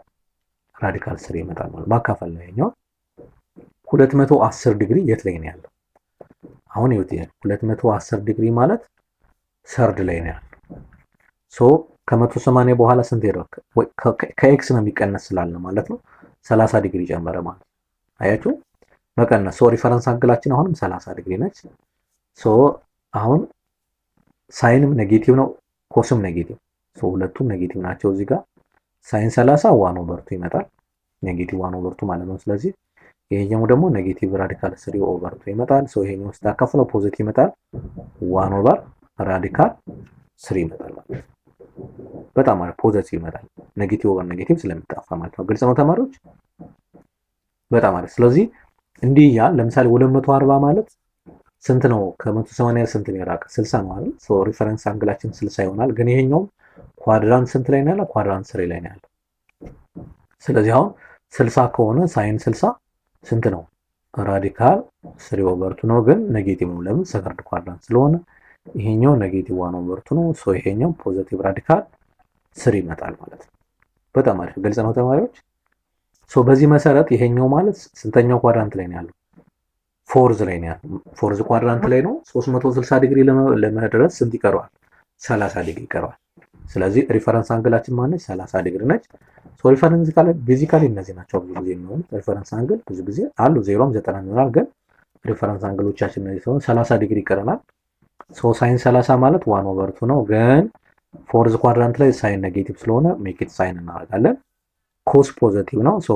ራዲካል 3 ይመጣል ማለት ማካፈል ነው። ይሄኛው 210 ዲግሪ የት ላይ ነው ያለው? አሁን ይወት 210 ዲግሪ ማለት ሰርድ ላይ ነው ያለው። ከ180 በኋላ ስንት ሄደው ከኤክስ ነው የሚቀነስ ስላለ ማለት ነው 30 ዲግሪ ጨመረ ማለት ነው። አያችሁ መቀነስ። ሶ ሪፈረንስ አንግላችን አሁንም 30 ዲግሪ ነች። ሶ አሁን ሳይንም ኔጌቲቭ ነው፣ ኮስም ኔጌቲቭ። ሶ ሁለቱም ኔጌቲቭ ናቸው። እዚህ ጋር ሳይን 30 ዋን ኦቨር ቱ ይመጣል፣ ኔጌቲቭ ዋን ኦቨር ቱ ማለት ነው። ስለዚህ ይሄኛው ደግሞ ኔጌቲቭ ራዲካል 3 ኦቨር ቱ ይመጣል። ሶ ይሄኛው ስታካፍለው ፖዚቲቭ ይመጣል፣ ዋን ኦቨር ራዲካል 3 ይመጣል ማለት ነው። በጣም አሪፍ ፖዚቲቭ ይመጣል፣ ኔጌቲቭ ኦቨር ኔጌቲቭ ስለሚጣፋ ማለት ነው። ግልጽ ነው ተማሪዎች? በጣም አሪፍ። ስለዚህ እንዲህ ያ ለምሳሌ 240 ማለት ስንት ነው? ከ180 ስንት ነው የራቀ? 60 ነው አይደል? ሶ ሪፈረንስ አንግላችን 60 ይሆናል። ግን ይሄኛውም ኳድራንት ስንት ላይ ነው ያለው? ኳድራንት 3 ላይ ነው ያለው። ስለዚህ አሁን 60 ከሆነ ሳይን 60 ስንት ነው? ራዲካል 3 ኦቨር ቱ ነው፣ ግን ኔጌቲቭ ነው። ለምን? ሰከንድ ኳድራንት ስለሆነ ይሄኛው ኔጌቲቭ 1 ኦቨር ቱ ነው። ሶ ይሄኛው ፖዚቲቭ ራዲካል 3 ይመጣል ማለት ነው። በጣም አሪፍ ግልጽ ነው ተማሪዎች? ሶ በዚህ መሰረት ይሄኛው ማለት ስንተኛው ኳድራንት ላይ ነው ያለው? ፎርዝ ላይ ነው ያለው። ፎርዝ ኳድራንት ላይ ነው። 360 ዲግሪ ለመድረስ ስንት ይቀረዋል? 30 ዲግሪ ይቀረዋል። ስለዚህ ሪፈረንስ አንግላችን ማነች? 30 ዲግሪ ነች። ሶ ሪፈረንስ ቤዚካሊ እነዚህ ናቸው ብዙ ጊዜ የሚሆኑት። ሪፈረንስ አንግል ብዙ ጊዜ አሉ 0ም 90 ይሆናል፣ ግን ሪፈረንስ አንግሎቻችን እነዚህ ሲሆኑ 30 ዲግሪ ይቀረናል። ሶ ሳይን 30 ማለት 1 ኦቨር 2 ነው፣ ግን ፎርዝ ኳድራንት ላይ ሳይን ኔጌቲቭ ስለሆነ ሜክ ኢት ሳይን እናደርጋለን። ኮስ ፖዚቲቭ ነው። ሶ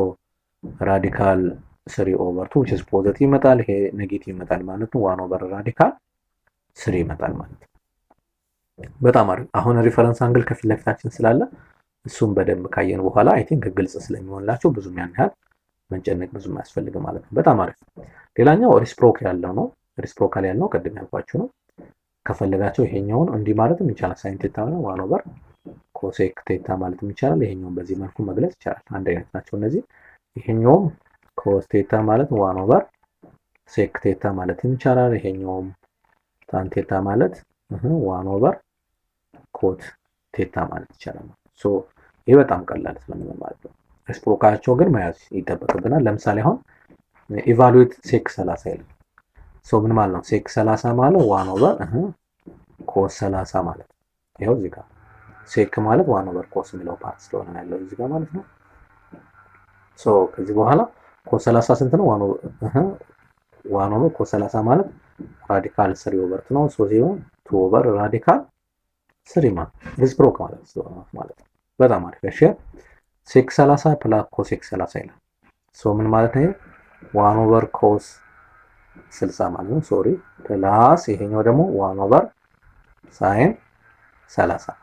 ራዲካል 3 ኦቨር 2 which is ፖዚቲቭ ይመጣል። ይሄ ኔጌቲቭ ይመጣል ማለት ነው። 1 ኦቨር ራዲካል 3 ይመጣል ማለት ነው። በጣም አሪፍ። አሁን ሪፈረንስ አንግል ከፊት ለፊታችን ስላለ እሱም በደንብ ካየን በኋላ አይ ቲንክ ግልጽ ስለሚሆንላቸው ብዙም ያን ያህል መጨነቅ ብዙም አያስፈልግም ማለት ነው። በጣም አሪፍ። ሌላኛው ሪስፕሮካል ያለው ነው። ሪስፕሮካል ያለው ቅድም ያልኳችሁ ነው። ከፈለጋቸው ይሄኛውን እንዲህ ማለትም ይቻላል። ሳይን ቴታ ነው 1 ኦቨር ኮሴክ ቴታ ማለትም ይቻላል። ይሄኛውን በዚህ መልኩ መግለጽ ይቻላል። አንድ አይነት ናቸው እነዚህ። ይሄኛውም ኮስ ቴታ ማለት 1 ኦቨር ሴክ ቴታ ማለትም ይቻላል። ይሄኛውም ታን ቴታ ማለት 1 ኦቨር ኮት ቴታ ማለት ይቻላል። ሶ ይሄ በጣም ቀላል ስለሆነ ማለት ነው። ሪስፕሮካላቸው ግን መያዝ ይጠበቅብናል። ለምሳሌ አሁን ኢቫሉዌት ሴክ 30 ይላል። ሶ ምን ማለት ነው? ሴክ 30 ማለት 1 ኦቨር ኮስ 30 ማለት ነው። ይሄው እዚህ ጋር ሴክ ማለት 1 ኦቨር ኮስ የሚለው ፓርት ስለሆነ ያለው እዚህ ጋር ማለት ነው። ሶ ከዚህ በኋላ ኮስ 30 ስንት ነው? 1 ኦቨር ኮስ 30 ማለት ራዲካል 3 ኦቨር ነው። ሶ ሲሆን 2 ኦቨር ራዲካል 3 ማለት ሪስፕሮክ ማለት ነው። በጣም አሪፍ። እሺ ሴክ 30 ፕላስ ኮሴክ 30 ይላል። ሶ ምን ማለት ነው? 1 ኦቨር ኮስ 60 ማለት ነው። ሶሪ ፕላስ ይሄኛው ደግሞ 1 ኦቨር ሳይን 30።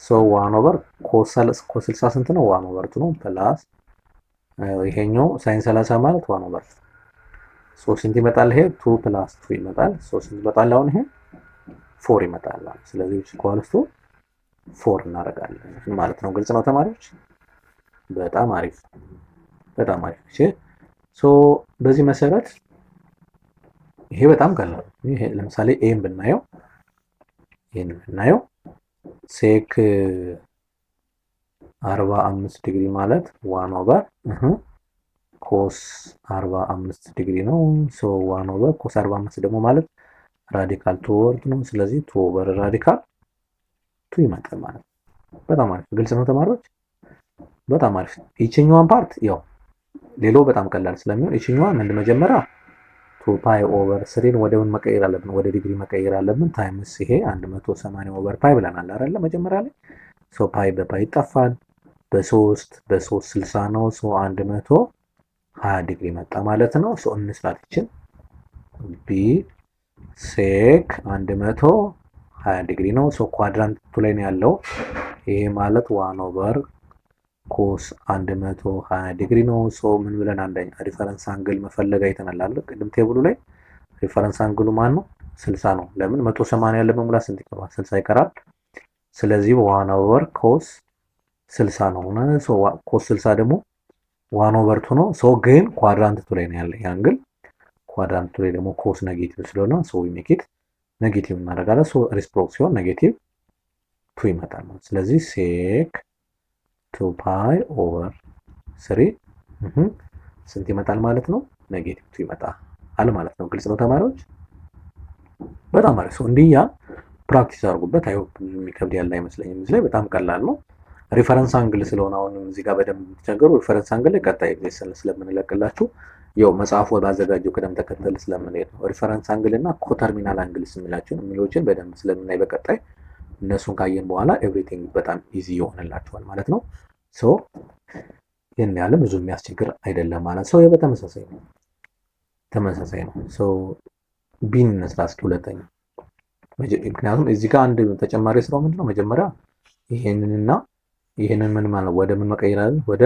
ሶ 1 ኦቨር ኮስ 60 ስንት ነው? 1 ኦቨር 2 ነው። ፕላስ ይሄኛው ሳይን 30 ማለት 1 ኦቨር 2። ሶ ስንት ይመጣል? ይሄ 2 ፕላስ 2 ይመጣል። ሶ ስንት ይመጣል? አሁን ይሄ 4 ይመጣል። ስለዚህ ኢኳልስ ቱ 4 እናደርጋለን ማለት ነው። ግልጽ ነው ተማሪዎች? በጣም አሪፍ በጣም አሪፍ። እሺ ሶ በዚህ መሰረት ይሄ በጣም ቀላል። ይሄ ለምሳሌ ኤን ብናየው ሴክ 45 ዲግሪ ማለት 1 ኦቨር ኮስ 45 ዲግሪ ነው። ሶ 1 ኦቨር ኮስ 45 ደግሞ ማለት ራዲካል 2 ኦቨር ነው። ስለዚህ 2 ኦቨር ራዲካል 2 ይመጣል ማለት ነው። በጣም አሪፍ ግልጽ ነው ተማሪዎች? በጣም አሪፍ። ይችኛዋን ፓርት ያው ሌላው በጣም ቀላል ስለሚሆን ይችኛዋ ምን መጀመሪያ 2 ፓይ ኦቨር 3 ወደ ምን መቀየር አለብን? ወደ ዲግሪ መቀየር አለብን። ታይምስ ይሄ 180 ኦቨር ፓይ ብለናል አይደል መጀመሪያ ላይ። ሶ ፓይ በፓይ ይጠፋል። በ3 60 ነው። ሶ 120 ዲግሪ መጣ ማለት ነው። ሶ እንስራት ይችን ቢ ሴክ 120 ዲግሪ ነው። ሶ ኳድራንቱ ላይ ነው ያለው። ይሄ ማለት 1 ኦቨር ኮስ 120 ዲግሪ ነው። ሶ ምን ብለን አንደኛ ሪፈረንስ አንግል መፈለግ አይተናል አይደል? ቅድም ቴብሉ ላይ ሪፈረንስ አንግሉ ማን ነው? 60 ነው። ለምን 180 ለመሙላት ስንት ይቀራል? 60 ይቀራል። ስለዚህ 1 ኦቨር ኮስ 60 ነው። ሶ ኮስ 60 ደግሞ 1 ኦቨር 2 ነው። ሶ ግን ኳድራንት ላይ ነው ያለው አንግል። ኳድራንት ላይ ደግሞ ኮስ ኔጌቲቭ ስለሆነ ሶ ዊ ሜክ ኢት ኔጌቲቭ እናደርጋለን። ሶ ሪስፕሮክ ሲሆን ኔጌቲቭ 2 ይመጣል ማለት። ስለዚህ ሴክ 2 ፓይ ኦቨር 3 ስንት ይመጣል ማለት ነው? ኔጌቲቭ 2 ይመጣል ማለት ነው። ግልጽ ነው ተማሪዎች? በጣም አሪፍ። ሶ እንዲያ ፕራክቲስ አድርጉበት። አይ ሆፕ የሚከብድ ያለ አይመስለኝም። እዚህ ላይ በጣም ቀላል ነው። ሪፈረንስ አንግል ስለሆነ አሁን እዚህ ጋር በደንብ የምትቸገሩ ሪፈረንስ አንግል ላይ ቀጣይ ሌሰን ስለምንለቅላችሁ ያው መጽሐፉ ባዘጋጀው ቅደም ተከተል ስለምንሄድ ነው። ሪፈረንስ አንግል እና ኮተርሚናል አንግልስ የሚሎችን በደንብ ስለምናይ በቀጣይ እነሱን ካየን በኋላ ኤቭሪቲንግ በጣም ኢዚ ይሆንላቸዋል ማለት ነው። ሶ ይህን ያህል ብዙ የሚያስቸግር አይደለም ማለት ሰው በተመሳሳይ ነው ሶ ቢን እንስራ እስኪ ሁለተኛ። ምክንያቱም እዚህ ጋር አንድ ተጨማሪ ስራው ምንድነው መጀመሪያ ይሄንንና ይሄንን ምን ማለት ወደ ምን መቀየር አለ ወደ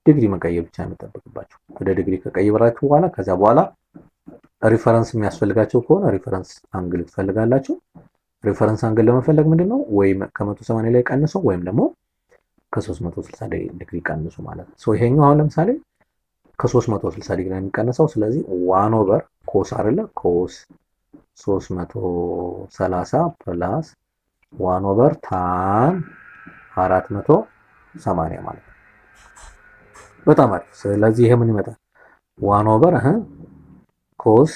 ዲግሪ መቀየር ብቻ የሚጠበቅባቸው። ወደ ዲግሪ ከቀየራችሁ በኋላ ከዛ በኋላ ሪፈረንስ የሚያስፈልጋቸው ከሆነ ሪፈረንስ አንግል ትፈልጋላችሁ። ሪፈረንስ አንግል ለመፈለግ ምንድነው ወይ ከ180 ላይ ቀንሱ ወይም ደግሞ ከ360 ዲግሪ ቀንሱ ማለት ነው። ሶ ይሄኛው አሁን ለምሳሌ ከ360 ዲግሪ ነው የሚቀነሰው። ስለዚህ 1 ኦቨር ኮስ አይደለ ኮስ 330 ፕላስ 1 ኦቨር ታን 480 ማለት ነው። በጣም አሪፍ። ስለዚህ ይሄ ምን ይመጣል 1 ኦቨር ኮስ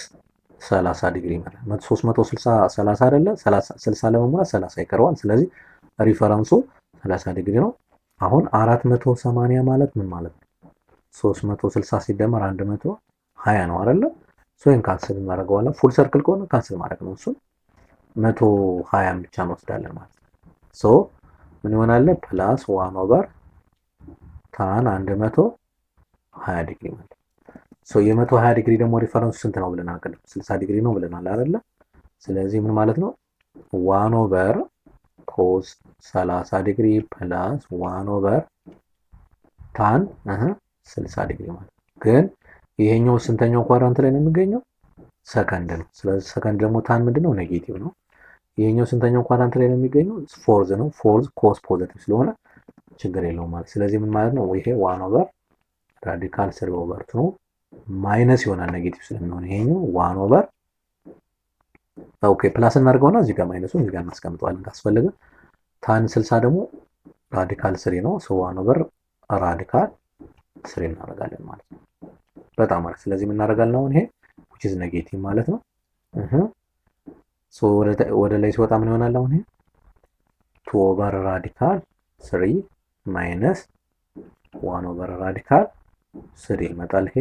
30 ዲግሪ ማለት 360 30 አይደለ 60 ለመሙላት 30 ይቀረዋል። ስለዚህ ሪፈረንሱ 30 ዲግሪ ነው። አሁን 480 ማለት ምን ማለት ነው? 360 ሲደመር 120 ነው አይደለ? ይሄን ካንስል እናደርገዋለን። ፉል ሰርክል ከሆነ ካንስል ማድረግ ነው። እሱን 120 ብቻ እንወስዳለን ማለት ነው። ሶ ምን ይሆናል ፕላስ 1 ኦቨር ታን 120 ዲግሪ ማለት ሶ የ120 ዲግሪ ደግሞ ሪፈረንሱ ስንት ነው ብለናል? 60 ዲግሪ ነው ብለናል አይደለ? ስለዚህ ምን ማለት ነው 1 ኦቨር ኮስ 30 ዲግሪ ፕላስ 1 ኦቨር ታን 60 ዲግሪ ማለት ግን ይሄኛው ስንተኛው ኳድራንት ላይ ነው የሚገኘው? ሰከንድ ነው። ስለዚህ ሰከንድ ደግሞ ታን ምንድነው ኔጌቲቭ ነው። ይሄኛው ስንተኛው ኳድራንት ላይ ነው የሚገኘው? ፎርዝ ነው። ፎርዝ ኮስ ፖዚቲቭ ስለሆነ ችግር የለውም ማለት። ስለዚህ ምን ማለት ነው ይሄ 1 ኦቨር ራዲካል 3 ኦቨር 2 ማይነስ ይሆናል ኔጌቲቭ ስለሚሆን ይሄኛው 1 ኦቨር ኦኬ ፕላስ እናድርገውና እዚህ ጋር ማይነሱን እዚህ ጋር እናስቀምጠዋለን ካስፈለገ። ታን 60 ደግሞ ራዲካል 3 ነው። ሶ 1 ኦቨር ራዲካል 3 እናደርጋለን ማለት ነው። በጣም አሪፍ። ስለዚህ ምን እናደርጋለን አሁን ይሄ which is ኔጌቲቭ ማለት ነው። ሶ ወደ ላይ ሲወጣ ምን ይሆናል አሁን ይሄ 2 ኦቨር ራዲካል 3 ማይነስ 1 ኦቨር ራዲካል 3 ይመጣል። ይሄ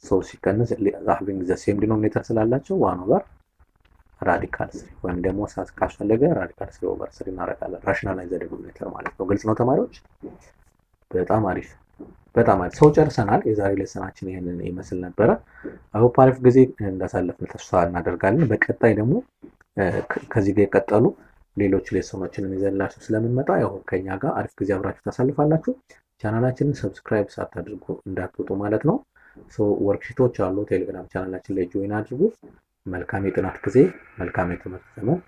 ሶ ሲቀንስ having the same denominator ስላላቸው 1 ኦቨር ራዲካል 3 ወይም ደግሞ ካስፈለገ ራዲካል 3 ኦቨር 3 እናደርጋለን። ራሽናላይዝ ዲኖሚኔተር ማለት ነው። ግልጽ ነው ተማሪዎች? በጣም አሪፍ በጣም አሪፍ። ሰው ጨርሰናል። የዛሬ ሌሰናችን ይሄንን ይመስል ነበረ። አሁን አሪፍ ጊዜ እንዳሳለፍን ተስፋ እናደርጋለን። በቀጣይ ደግሞ ከዚህ ጋር የቀጠሉ ሌሎች ሌሰኖችን ይዘንላችሁ ስለምንመጣ ያው ከኛ ጋር አሪፍ ጊዜ አብራችሁ ታሳልፋላችሁ። ቻናላችንን ሰብስክራይብ ሳታደርጉ እንዳትወጡ ማለት ነው። ወርክሺቶች አሉ ቴሌግራም ቻናላችን ላይ ጆይን አድርጉ። መልካም የጥናት ጊዜ፣ መልካም የትምህርት ዘመን